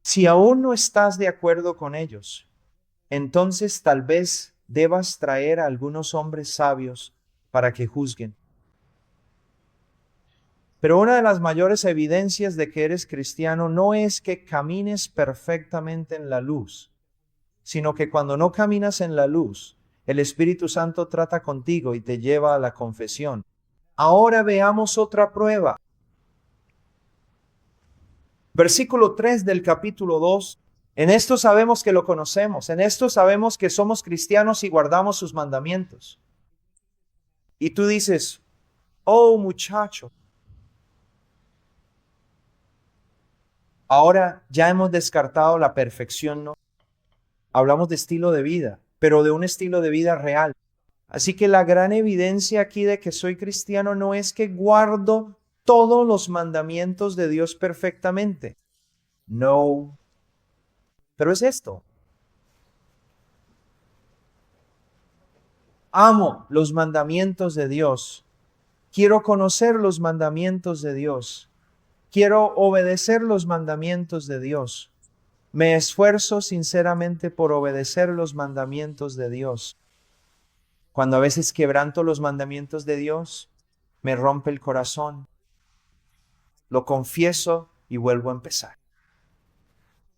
Si aún no estás de acuerdo con ellos, entonces tal vez debas traer a algunos hombres sabios para que juzguen. Pero una de las mayores evidencias de que eres cristiano no es que camines perfectamente en la luz, sino que cuando no caminas en la luz, el Espíritu Santo trata contigo y te lleva a la confesión. Ahora veamos otra prueba. Versículo 3 del capítulo 2. En esto sabemos que lo conocemos, en esto sabemos que somos cristianos y guardamos sus mandamientos. Y tú dices, oh muchacho, ahora ya hemos descartado la perfección, ¿no? Hablamos de estilo de vida, pero de un estilo de vida real. Así que la gran evidencia aquí de que soy cristiano no es que guardo todos los mandamientos de Dios perfectamente. No. Pero es esto. Amo los mandamientos de Dios. Quiero conocer los mandamientos de Dios. Quiero obedecer los mandamientos de Dios. Me esfuerzo sinceramente por obedecer los mandamientos de Dios. Cuando a veces quebranto los mandamientos de Dios, me rompe el corazón. Lo confieso y vuelvo a empezar.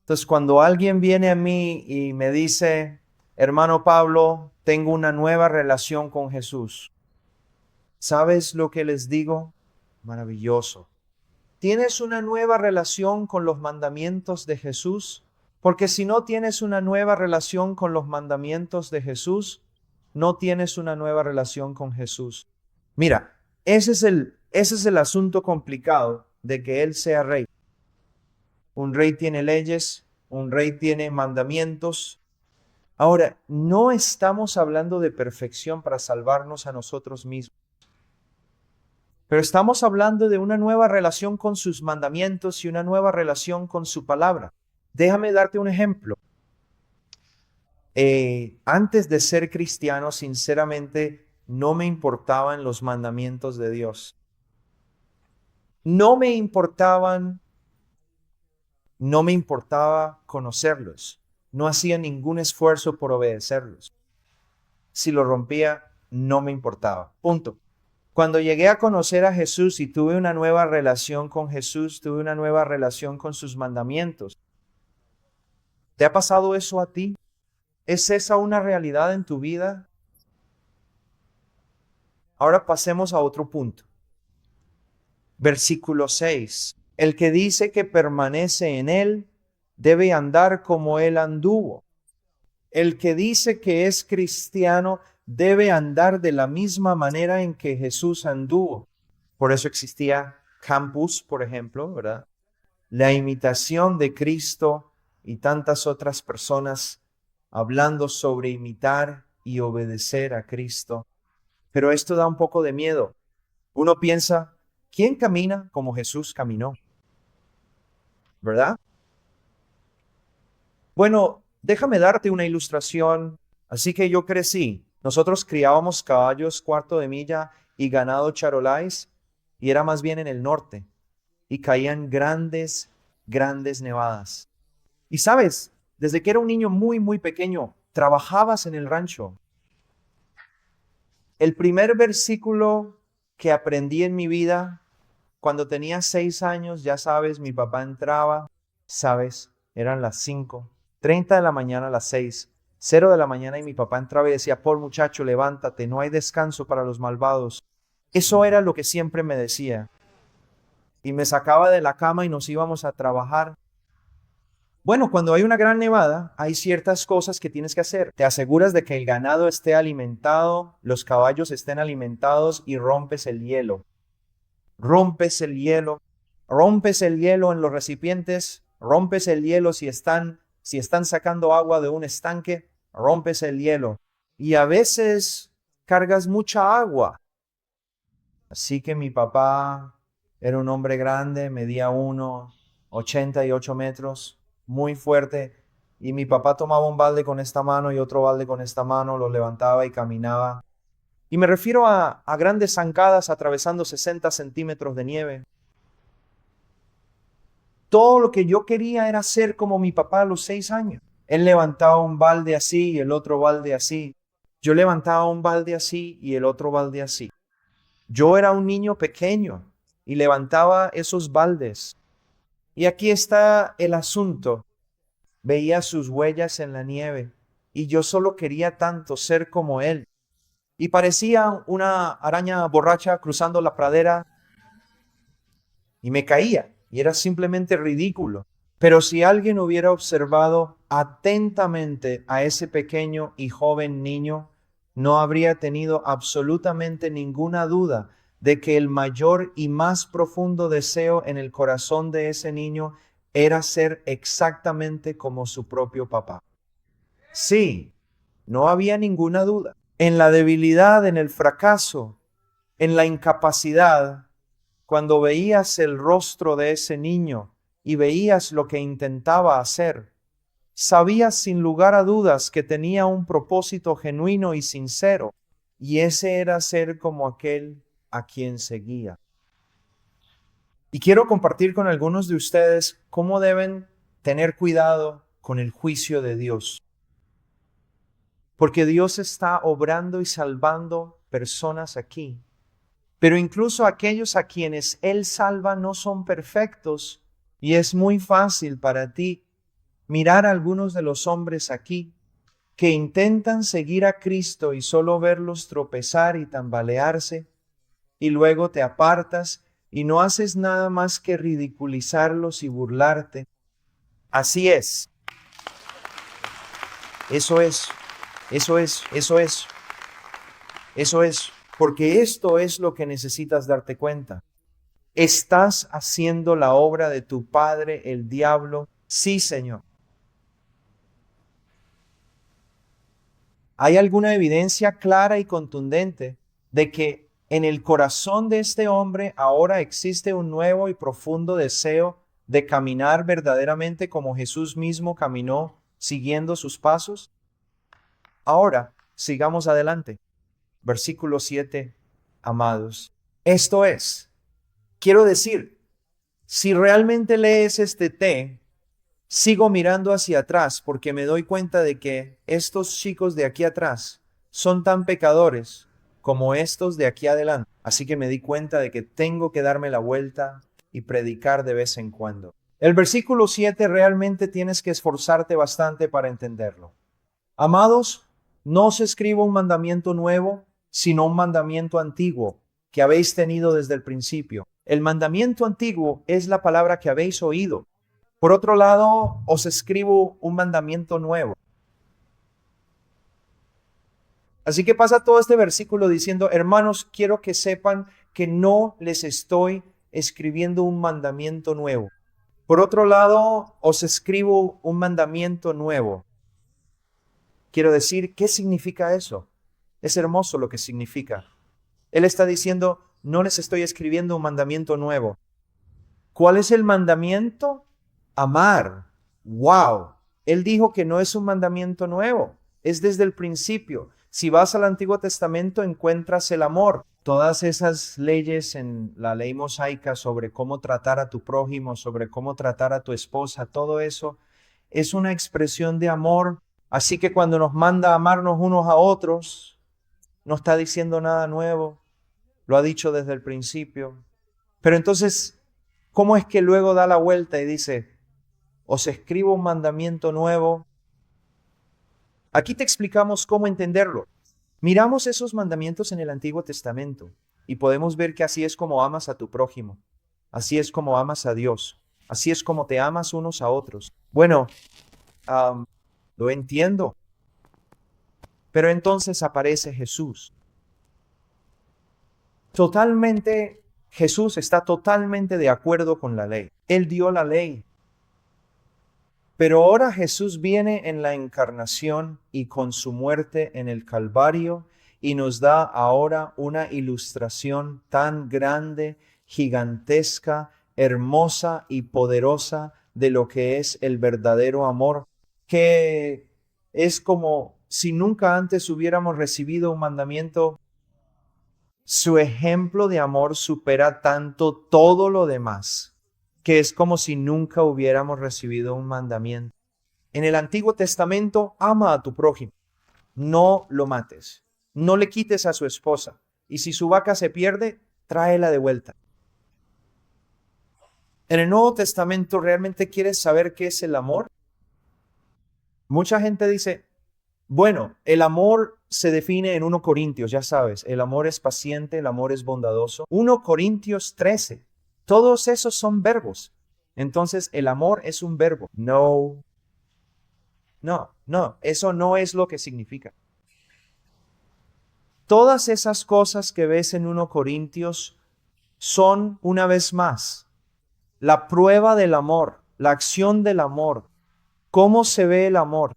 Entonces, cuando alguien viene a mí y me dice, hermano Pablo, tengo una nueva relación con Jesús, ¿sabes lo que les digo? Maravilloso. ¿Tienes una nueva relación con los mandamientos de Jesús? Porque si no tienes una nueva relación con los mandamientos de Jesús, no tienes una nueva relación con Jesús. Mira, ese es el asunto complicado de que Él sea rey. Un rey tiene leyes, un rey tiene mandamientos. Ahora, no estamos hablando de perfección para salvarnos a nosotros mismos, pero estamos hablando de una nueva relación con sus mandamientos y una nueva relación con su palabra. Déjame darte un ejemplo. Antes de ser cristiano, sinceramente, no me importaban los mandamientos de Dios. No me importaban, no me importaba conocerlos. No hacía ningún esfuerzo por obedecerlos. Si lo rompía, no me importaba. Punto. Cuando llegué a conocer a Jesús y tuve una nueva relación con Jesús, tuve una nueva relación con sus mandamientos. ¿Te ha pasado eso a ti? ¿Es esa una realidad en tu vida? Ahora pasemos a otro punto. Versículo 6. El que dice que permanece en él debe andar como él anduvo. El que dice que es cristiano debe andar de la misma manera en que Jesús anduvo. Por eso existía Campus, por ejemplo, ¿verdad? La imitación de Cristo y tantas otras personas hablando sobre imitar y obedecer a Cristo. Pero esto da un poco de miedo. Uno piensa, ¿quién camina como Jesús caminó? ¿Verdad? Bueno, déjame darte una ilustración. Así que yo crecí. Nosotros criábamos caballos cuarto de milla y ganado charolais, y era más bien en el norte. Y caían grandes nevadas. Y sabes, desde que era un niño muy pequeño, trabajabas en el rancho. El primer versículo que aprendí en mi vida, cuando tenía 6 años, ya sabes, mi papá entraba, sabes, eran las 5:30 de la mañana, a las 6:00 de la mañana, y mi papá entraba y decía, Paul, muchacho, levántate, no hay descanso para los malvados. Eso era lo que siempre me decía. Y me sacaba de la cama y nos íbamos a trabajar. Bueno, cuando hay una gran nevada, hay ciertas cosas que tienes que hacer. Te aseguras de que el ganado esté alimentado, los caballos estén alimentados y rompes el hielo. Rompes el hielo. Rompes el hielo en los recipientes. Rompes el hielo si están sacando agua de un estanque. Rompes el hielo. Y a veces cargas mucha agua. Así que mi papá era un hombre grande, medía 1,88 metros, muy fuerte. Y mi papá tomaba un balde con esta mano y otro balde con esta mano, lo levantaba y caminaba. Y me refiero a grandes zancadas atravesando 60 centímetros de nieve. Todo lo que yo quería era ser como mi papá a los 6 años. Él levantaba un balde así y el otro balde así. Yo levantaba un balde así y el otro balde así. Yo era un niño pequeño y levantaba esos baldes. Y aquí está el asunto. Veía sus huellas en la nieve y yo solo quería tanto ser como él. Y parecía una araña borracha cruzando la pradera y me caía y era simplemente ridículo. Pero si alguien hubiera observado atentamente a ese pequeño y joven niño, no habría tenido absolutamente ninguna duda de que el mayor y más profundo deseo en el corazón de ese niño era ser exactamente como su propio papá. Sí, no había ninguna duda. En la debilidad, en el fracaso, en la incapacidad, cuando veías el rostro de ese niño y veías lo que intentaba hacer, sabías sin lugar a dudas que tenía un propósito genuino y sincero, y ese era ser como aquel a quien seguía. Y quiero compartir con algunos de ustedes cómo deben tener cuidado con el juicio de Dios. Porque Dios está obrando y salvando personas aquí. Pero incluso aquellos a quienes Él salva no son perfectos. Y es muy fácil para ti mirar a algunos de los hombres aquí que intentan seguir a Cristo y solo verlos tropezar y tambalearse, y luego te apartas y no haces nada más que ridiculizarlos y burlarte. Así es. Eso es. Porque esto es lo que necesitas darte cuenta. ¿Estás haciendo la obra de tu padre, el diablo? Sí, Señor. ¿Hay alguna evidencia clara y contundente de que en el corazón de este hombre ahora existe un nuevo y profundo deseo de caminar verdaderamente como Jesús mismo caminó siguiendo sus pasos? Ahora, sigamos adelante. Versículo 7, amados. Esto es, quiero decir, si realmente lees este sigo mirando hacia atrás porque me doy cuenta de que estos chicos de aquí atrás son tan pecadores como estos de aquí adelante. Así que me di cuenta de que tengo que darme la vuelta y predicar de vez en cuando. El versículo 7 realmente tienes que esforzarte bastante para entenderlo. Amados, no os escribo un mandamiento nuevo, sino un mandamiento antiguo que habéis tenido desde el principio. El mandamiento antiguo es la palabra que habéis oído. Por otro lado, os escribo un mandamiento nuevo. Así que pasa todo este versículo diciendo, hermanos, quiero que sepan que no les estoy escribiendo un mandamiento nuevo. Por otro lado, os escribo un mandamiento nuevo. Quiero decir, ¿qué significa eso? Es hermoso lo que significa. Él está diciendo, no les estoy escribiendo un mandamiento nuevo. ¿Cuál es el mandamiento? Amar. ¡Wow! Él dijo que no es un mandamiento nuevo, es desde el principio. Si vas al Antiguo Testamento encuentras el amor. Todas esas leyes en la ley mosaica sobre cómo tratar a tu prójimo, sobre cómo tratar a tu esposa, todo eso es una expresión de amor. Así que cuando nos manda a amarnos unos a otros, no está diciendo nada nuevo, lo ha dicho desde el principio. Pero entonces, ¿cómo es que luego da la vuelta y dice, os escribo un mandamiento nuevo? Aquí te explicamos cómo entenderlo. Miramos esos mandamientos en el Antiguo Testamento y podemos ver que así es como amas a tu prójimo, así es como amas a Dios, así es como te amas unos a otros. Bueno, lo entiendo, pero entonces aparece Jesús. Jesús está totalmente de acuerdo con la ley. Él dio la ley. Pero ahora Jesús viene en la encarnación y con su muerte en el Calvario y nos da ahora una ilustración tan grande, gigantesca, hermosa y poderosa de lo que es el verdadero amor, que es como si nunca antes hubiéramos recibido un mandamiento. Su ejemplo de amor supera tanto todo lo demás, que es como si nunca hubiéramos recibido un mandamiento. En el Antiguo Testamento, ama a tu prójimo, no lo mates, no le quites a su esposa, y si su vaca se pierde, tráela de vuelta. En el Nuevo Testamento, ¿realmente quieres saber qué es el amor? Mucha gente dice, bueno, el amor se define en 1 Corintios, ya sabes, el amor es paciente, el amor es bondadoso. 1 Corintios 13, todos esos son verbos. Entonces, el amor es un verbo. No, eso no es lo que significa. Todas esas cosas que ves en 1 Corintios son, una vez más, la prueba del amor, la acción del amor, cómo se ve el amor.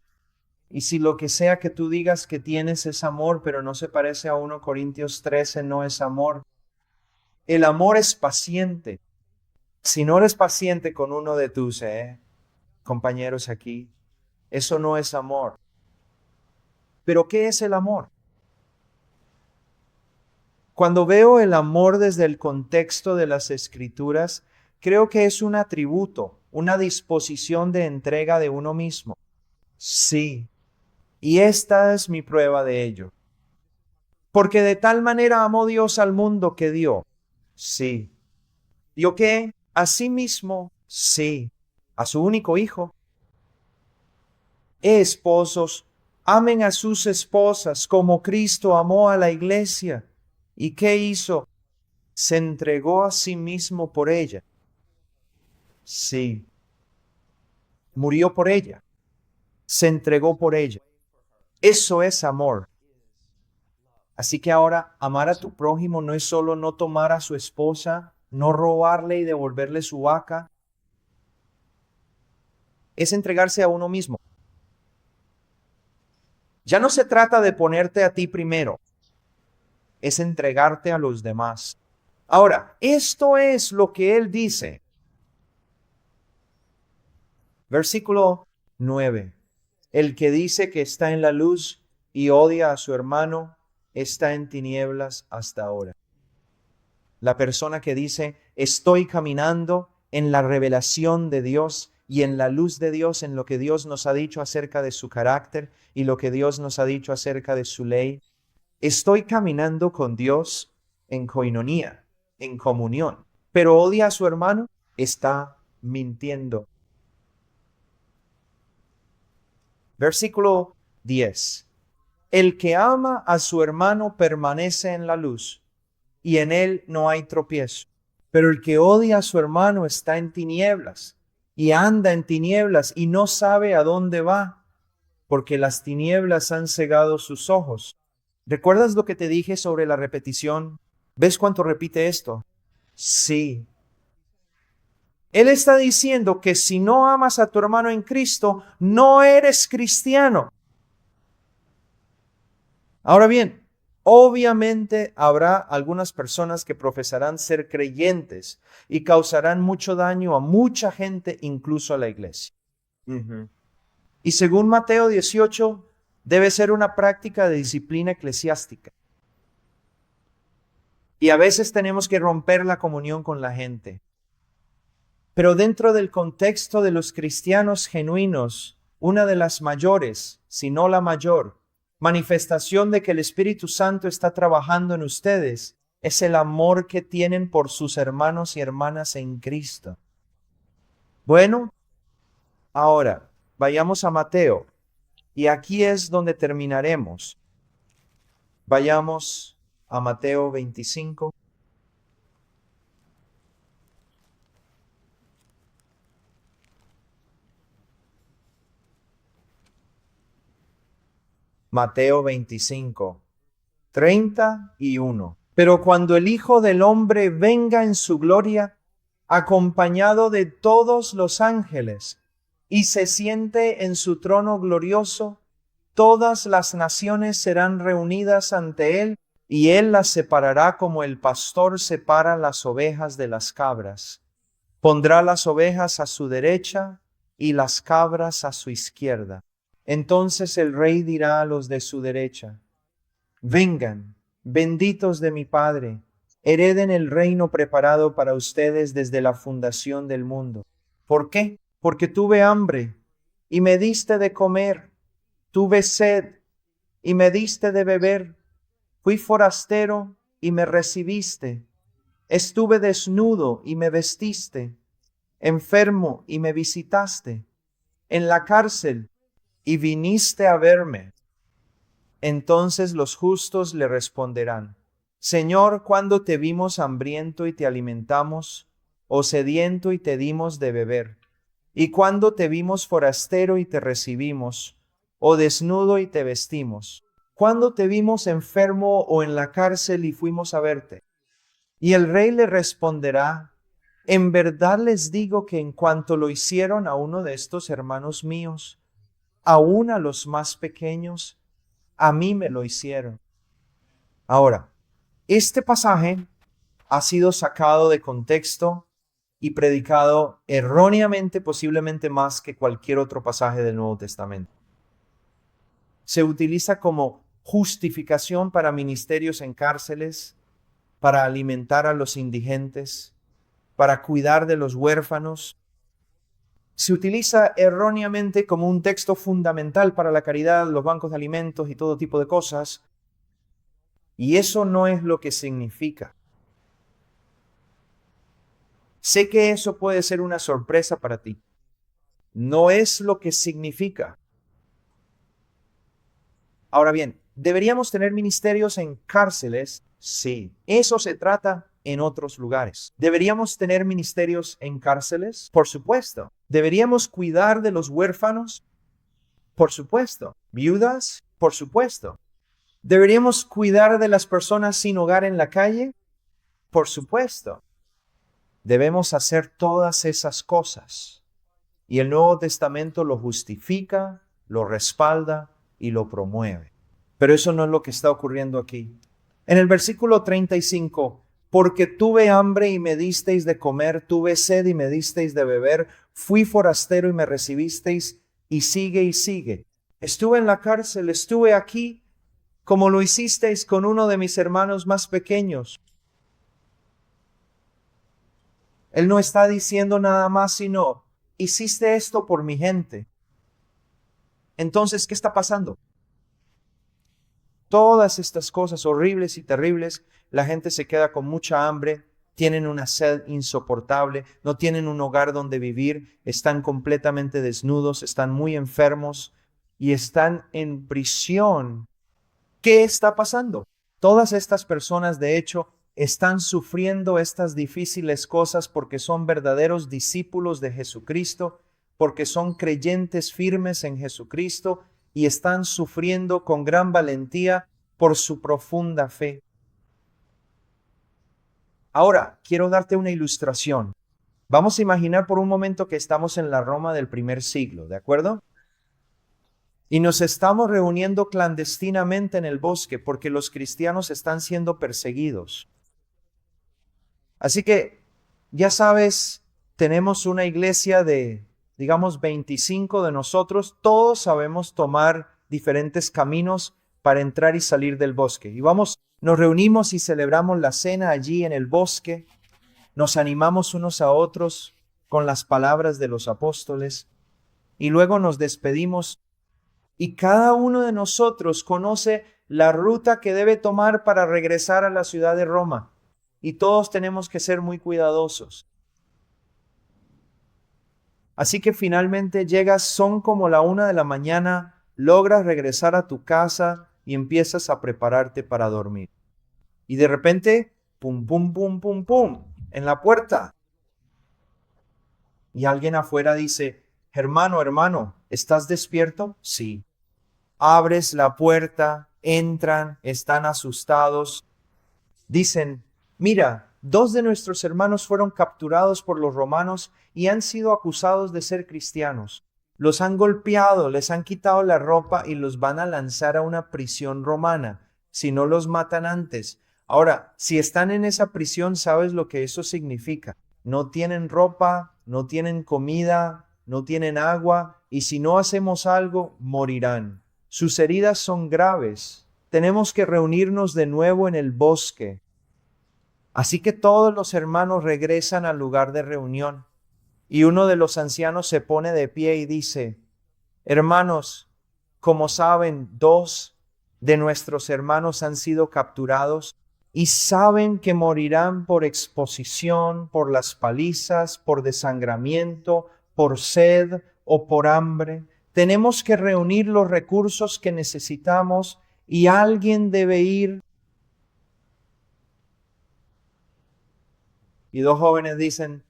Y si lo que sea que tú digas que tienes es amor, pero no se parece a 1 Corintios 13, no es amor. El amor es paciente. Si no eres paciente con uno de tus compañeros aquí, eso no es amor. Pero ¿qué es el amor? Cuando veo el amor desde el contexto de las Escrituras, creo que es un atributo, una disposición de entrega de uno mismo. Sí, y esta es mi prueba de ello. Porque de tal manera amó Dios al mundo que dio. Sí. ¿Dio qué? A sí mismo. Sí. A su único hijo. Esposos, amen a sus esposas como Cristo amó a la iglesia. ¿Y qué hizo? Se entregó a sí mismo por ella. Sí. Murió por ella. Se entregó por ella. Eso es amor. Así que ahora amar a tu prójimo no es solo no tomar a su esposa no robarle y devolverle su vaca, es entregarse a uno mismo. Ya no se trata de ponerte a ti primero, es entregarte a los demás. Ahora, esto es lo que él dice. Versículo 9. El que dice que está en la luz y odia a su hermano, está en tinieblas hasta ahora. La persona que dice, estoy caminando en la revelación de Dios y en la luz de Dios, en lo que Dios nos ha dicho acerca de su carácter y lo que Dios nos ha dicho acerca de su ley. Estoy caminando con Dios en coinonía, en comunión, pero odia a su hermano, está mintiendo. Versículo 10. El que ama a su hermano permanece en la luz, y en él no hay tropiezo. Pero el que odia a su hermano está en tinieblas, y anda en tinieblas, y no sabe a dónde va, porque las tinieblas han cegado sus ojos. ¿Recuerdas lo que te dije sobre la repetición? ¿Ves cuánto repite esto? Sí. Él está diciendo que si no amas a tu hermano en Cristo, no eres cristiano. Ahora bien, obviamente habrá algunas personas que profesarán ser creyentes y causarán mucho daño a mucha gente, incluso a la iglesia. Y según Mateo 18, debe ser una práctica de disciplina eclesiástica. Y a veces tenemos que romper la comunión con la gente. Pero dentro del contexto de los cristianos genuinos, una de las mayores, si no la mayor, manifestación de que el Espíritu Santo está trabajando en ustedes es el amor que tienen por sus hermanos y hermanas en Cristo. Bueno, ahora vayamos a Mateo, y aquí es donde terminaremos. Vayamos a Mateo 25. Mateo 25, 31. Pero cuando el Hijo del Hombre venga en su gloria, acompañado de todos los ángeles, y se siente en su trono glorioso, todas las naciones serán reunidas ante él, y él las separará como el pastor separa las ovejas de las cabras. Pondrá las ovejas a su derecha y las cabras a su izquierda. Entonces el rey dirá a los de su derecha: vengan, benditos de mi Padre, hereden el reino preparado para ustedes desde la fundación del mundo. ¿Por qué? Porque tuve hambre y me diste de comer, tuve sed y me diste de beber, fui forastero y me recibiste, estuve desnudo y me vestiste, enfermo y me visitaste, en la cárcel y viniste a verme. Entonces los justos le responderán: Señor, ¿cuándo te vimos hambriento y te alimentamos, o sediento y te dimos de beber? ¿Y cuándo te vimos forastero y te recibimos, o desnudo y te vestimos? ¿Cuándo te vimos enfermo o en la cárcel y fuimos a verte? Y el rey le responderá: en verdad les digo que en cuanto lo hicieron a uno de estos hermanos míos, aún a los más pequeños, a mí me lo hicieron. Ahora, este pasaje ha sido sacado de contexto y predicado erróneamente, posiblemente más que cualquier otro pasaje del Nuevo Testamento. Se utiliza como justificación para ministerios en cárceles, para alimentar a los indigentes, para cuidar de los huérfanos. Se utiliza erróneamente como un texto fundamental para la caridad, los bancos de alimentos y todo tipo de cosas. Y eso no es lo que significa. Sé que eso puede ser una sorpresa para ti. No es lo que significa. Ahora bien, ¿deberíamos tener ministerios en cárceles? Sí. Eso se trata en otros lugares. ¿Deberíamos tener ministerios en cárceles? Por supuesto. ¿Deberíamos cuidar de los huérfanos? Por supuesto. ¿Viudas? Por supuesto. ¿Deberíamos cuidar de las personas sin hogar en la calle? Por supuesto. Debemos hacer todas esas cosas. Y el Nuevo Testamento lo justifica, lo respalda y lo promueve. Pero eso no es lo que está ocurriendo aquí. En el versículo 35, porque tuve hambre y me disteis de comer, tuve sed y me disteis de beber, fui forastero y me recibisteis, y sigue y sigue. Estuve en la cárcel, estuve aquí, como lo hicisteis con uno de mis hermanos más pequeños. Él no está diciendo nada más, sino, hiciste esto por mi gente. Entonces, ¿qué está pasando? Todas estas cosas horribles y terribles, la gente se queda con mucha hambre, tienen una sed insoportable, no tienen un hogar donde vivir, están completamente desnudos, están muy enfermos y están en prisión. ¿Qué está pasando? Todas estas personas, de hecho, están sufriendo estas difíciles cosas porque son verdaderos discípulos de Jesucristo, porque son creyentes firmes en Jesucristo y están sufriendo con gran valentía por su profunda fe. Ahora, quiero darte una ilustración. Vamos a imaginar por un momento que estamos en la Roma del primer siglo, ¿de acuerdo? Y nos estamos reuniendo clandestinamente en el bosque porque los cristianos están siendo perseguidos. Así que, ya sabes, tenemos una iglesia de, digamos, 25 de nosotros. Todos sabemos tomar diferentes caminos para entrar y salir del bosque. Y vamos, nos reunimos y celebramos la cena allí en el bosque. Nos animamos unos a otros con las palabras de los apóstoles. Y luego nos despedimos. Y cada uno de nosotros conoce la ruta que debe tomar para regresar a la ciudad de Roma. Y todos tenemos que ser muy cuidadosos. Así que finalmente llegas, son como la 1 de la mañana, logras regresar a tu casa y empiezas a prepararte para dormir. Y de repente, pum, pum, pum, pum, pum, en la puerta. Y alguien afuera dice, hermano, ¿estás despierto? Sí. Abres la puerta, entran, están asustados. Dicen, mira, 2 de nuestros hermanos fueron capturados por los romanos y han sido acusados de ser cristianos. Los han golpeado, les han quitado la ropa y los van a lanzar a una prisión romana, si no los matan antes. Ahora, si están en esa prisión, ¿sabes lo que eso significa? No tienen ropa, no tienen comida, no tienen agua, y si no hacemos algo, morirán. Sus heridas son graves. Tenemos que reunirnos de nuevo en el bosque. Así que todos los hermanos regresan al lugar de reunión. Y uno de los ancianos se pone de pie y dice, hermanos, como saben, 2 de nuestros hermanos han sido capturados y saben que morirán por exposición, por las palizas, por desangramiento, por sed o por hambre. Tenemos que reunir los recursos que necesitamos y alguien debe ir. Y 2 jóvenes dicen,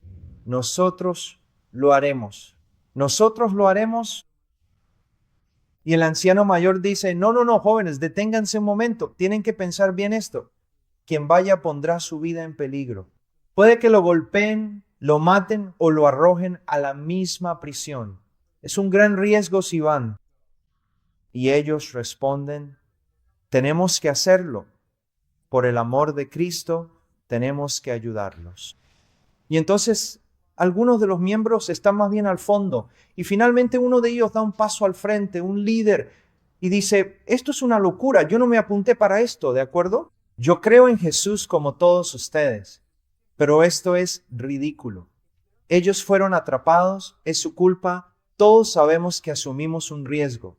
nosotros lo haremos. Nosotros lo haremos. Y el anciano mayor dice, no, jóvenes, deténganse un momento. Tienen que pensar bien esto. Quien vaya pondrá su vida en peligro. Puede que lo golpeen, lo maten o lo arrojen a la misma prisión. Es un gran riesgo si van. Y ellos responden, tenemos que hacerlo. Por el amor de Cristo, tenemos que ayudarlos. Y entonces algunos de los miembros están más bien al fondo. Y finalmente uno de ellos da un paso al frente, un líder, y dice, esto es una locura, yo no me apunté para esto, ¿de acuerdo? Yo creo en Jesús como todos ustedes, pero esto es ridículo. Ellos fueron atrapados, es su culpa, todos sabemos que asumimos un riesgo.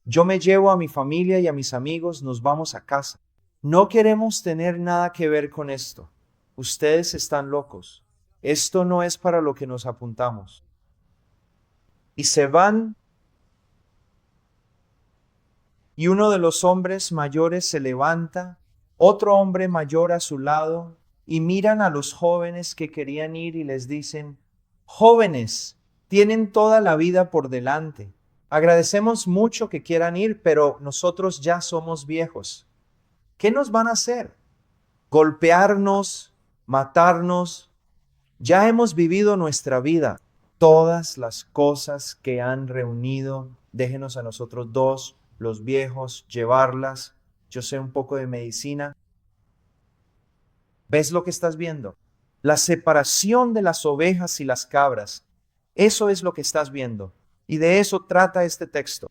Yo me llevo a mi familia y a mis amigos, nos vamos a casa. No queremos tener nada que ver con esto. Ustedes están locos. Esto no es para lo que nos apuntamos. Y se van, y uno de los hombres mayores se levanta, otro hombre mayor a su lado, y miran a los jóvenes que querían ir y les dicen, jóvenes, tienen toda la vida por delante. Agradecemos mucho que quieran ir, pero nosotros ya somos viejos. ¿Qué nos van a hacer? ¿Golpearnos? ¿Matarnos? Ya hemos vivido nuestra vida, todas las cosas que han reunido, déjenos a nosotros dos, los viejos, llevarlas. Yo sé un poco de medicina. ¿Ves lo que estás viendo? La separación de las ovejas y las cabras. Eso es lo que estás viendo. Y de eso trata este texto.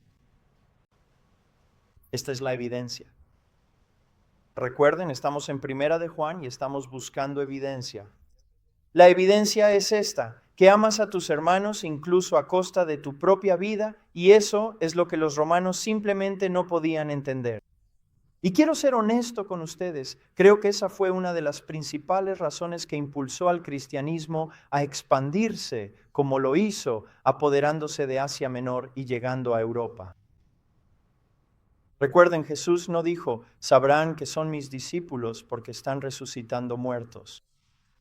Esta es la evidencia. Recuerden, estamos en Primera de Juan y estamos buscando evidencia. La evidencia es esta, que amas a tus hermanos incluso a costa de tu propia vida, y eso es lo que los romanos simplemente no podían entender. Y quiero ser honesto con ustedes, creo que esa fue una de las principales razones que impulsó al cristianismo a expandirse como lo hizo, apoderándose de Asia Menor y llegando a Europa. Recuerden, Jesús no dijo, sabrán que son mis discípulos porque están resucitando muertos.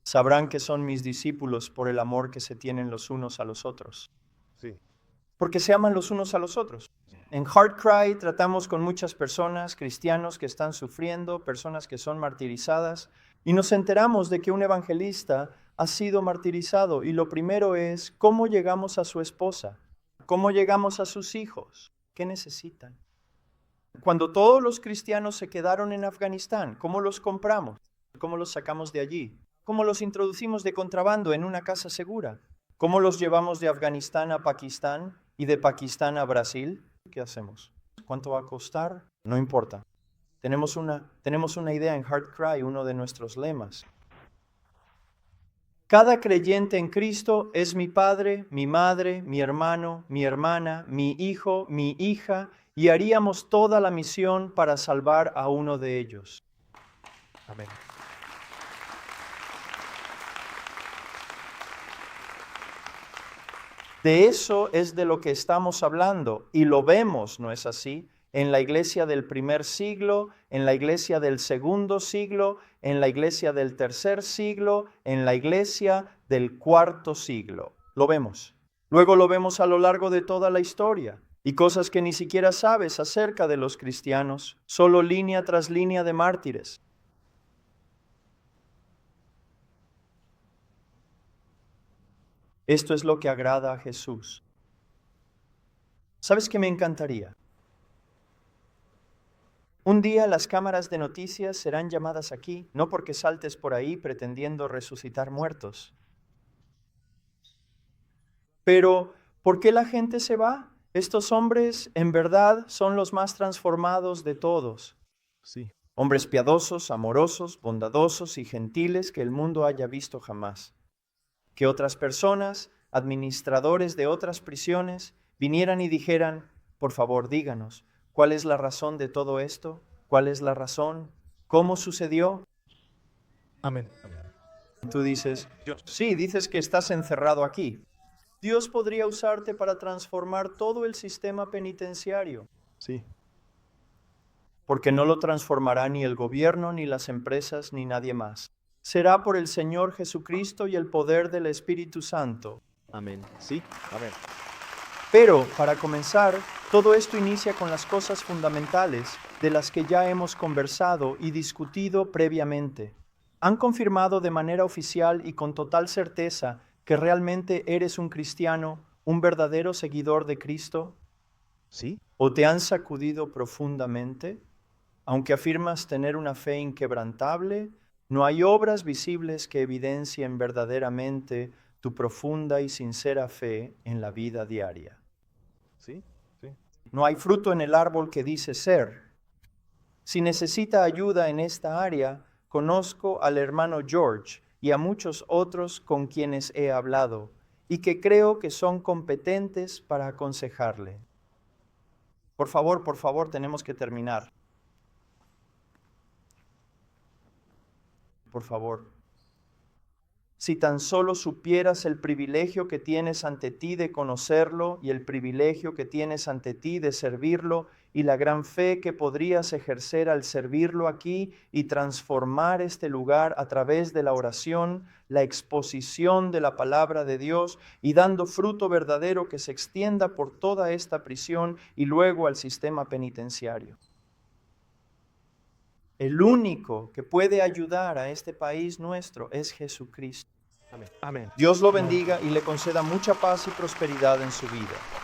Sabrán que son mis discípulos por el amor que se tienen los unos a los otros. Sí. Porque se aman los unos a los otros. En Heart Cry tratamos con muchas personas, cristianos que están sufriendo, personas que son martirizadas, y nos enteramos de que un evangelista ha sido martirizado. Y lo primero es, ¿cómo llegamos a su esposa? ¿Cómo llegamos a sus hijos? ¿Qué necesitan? Cuando todos los cristianos se quedaron en Afganistán, ¿cómo los compramos? ¿Cómo los sacamos de allí? ¿Cómo los introducimos de contrabando en una casa segura? ¿Cómo los llevamos de Afganistán a Pakistán y de Pakistán a Brasil? ¿Qué hacemos? ¿Cuánto va a costar? No importa. Tenemos una idea en Heart Cry, uno de nuestros lemas. Cada creyente en Cristo es mi padre, mi madre, mi hermano, mi hermana, mi hijo, mi hija, y haríamos toda la misión para salvar a uno de ellos. Amén. De eso es de lo que estamos hablando y lo vemos, ¿no es así? En la iglesia del primer siglo, en la iglesia del segundo siglo, en la iglesia del tercer siglo, en la iglesia del cuarto siglo. Lo vemos. Luego lo vemos a lo largo de toda la historia y cosas que ni siquiera sabes acerca de los cristianos, solo línea tras línea de mártires. Esto es lo que agrada a Jesús. ¿Sabes qué me encantaría? Un día las cámaras de noticias serán llamadas aquí, no porque saltes por ahí pretendiendo resucitar muertos. Pero, ¿por qué la gente se va? Estos hombres, en verdad, son los más transformados de todos. Sí. Hombres piadosos, amorosos, bondadosos y gentiles que el mundo haya visto jamás. Que otras personas, administradores de otras prisiones, vinieran y dijeran, por favor, díganos, ¿cuál es la razón de todo esto? ¿Cuál es la razón? ¿Cómo sucedió? Amén. Tú dices, sí, dices que estás encerrado aquí. Dios podría usarte para transformar todo el sistema penitenciario, Sí. porque no lo transformará ni el gobierno, ni las empresas, ni nadie más. Será por el Señor Jesucristo y el poder del Espíritu Santo. Amén. Sí. Amén. Pero, para comenzar, todo esto inicia con las cosas fundamentales de las que ya hemos conversado y discutido previamente. ¿Han confirmado de manera oficial y con total certeza que realmente eres un cristiano, un verdadero seguidor de Cristo? Sí. ¿O te han sacudido profundamente? Aunque afirmas tener una fe inquebrantable, no hay obras visibles que evidencien verdaderamente tu profunda y sincera fe en la vida diaria. Sí. Sí. No hay fruto en el árbol que dice ser. Si necesita ayuda en esta área, conozco al hermano George y a muchos otros con quienes he hablado y que creo que son competentes para aconsejarle. Por favor, tenemos que terminar. Por favor. Si tan solo supieras el privilegio que tienes ante ti de conocerlo y el privilegio que tienes ante ti de servirlo y la gran fe que podrías ejercer al servirlo aquí y transformar este lugar a través de la oración, la exposición de la palabra de Dios y dando fruto verdadero que se extienda por toda esta prisión y luego al sistema penitenciario. El único que puede ayudar a este país nuestro es Jesucristo. Amén. Amén. Dios lo bendiga y le conceda mucha paz y prosperidad en su vida.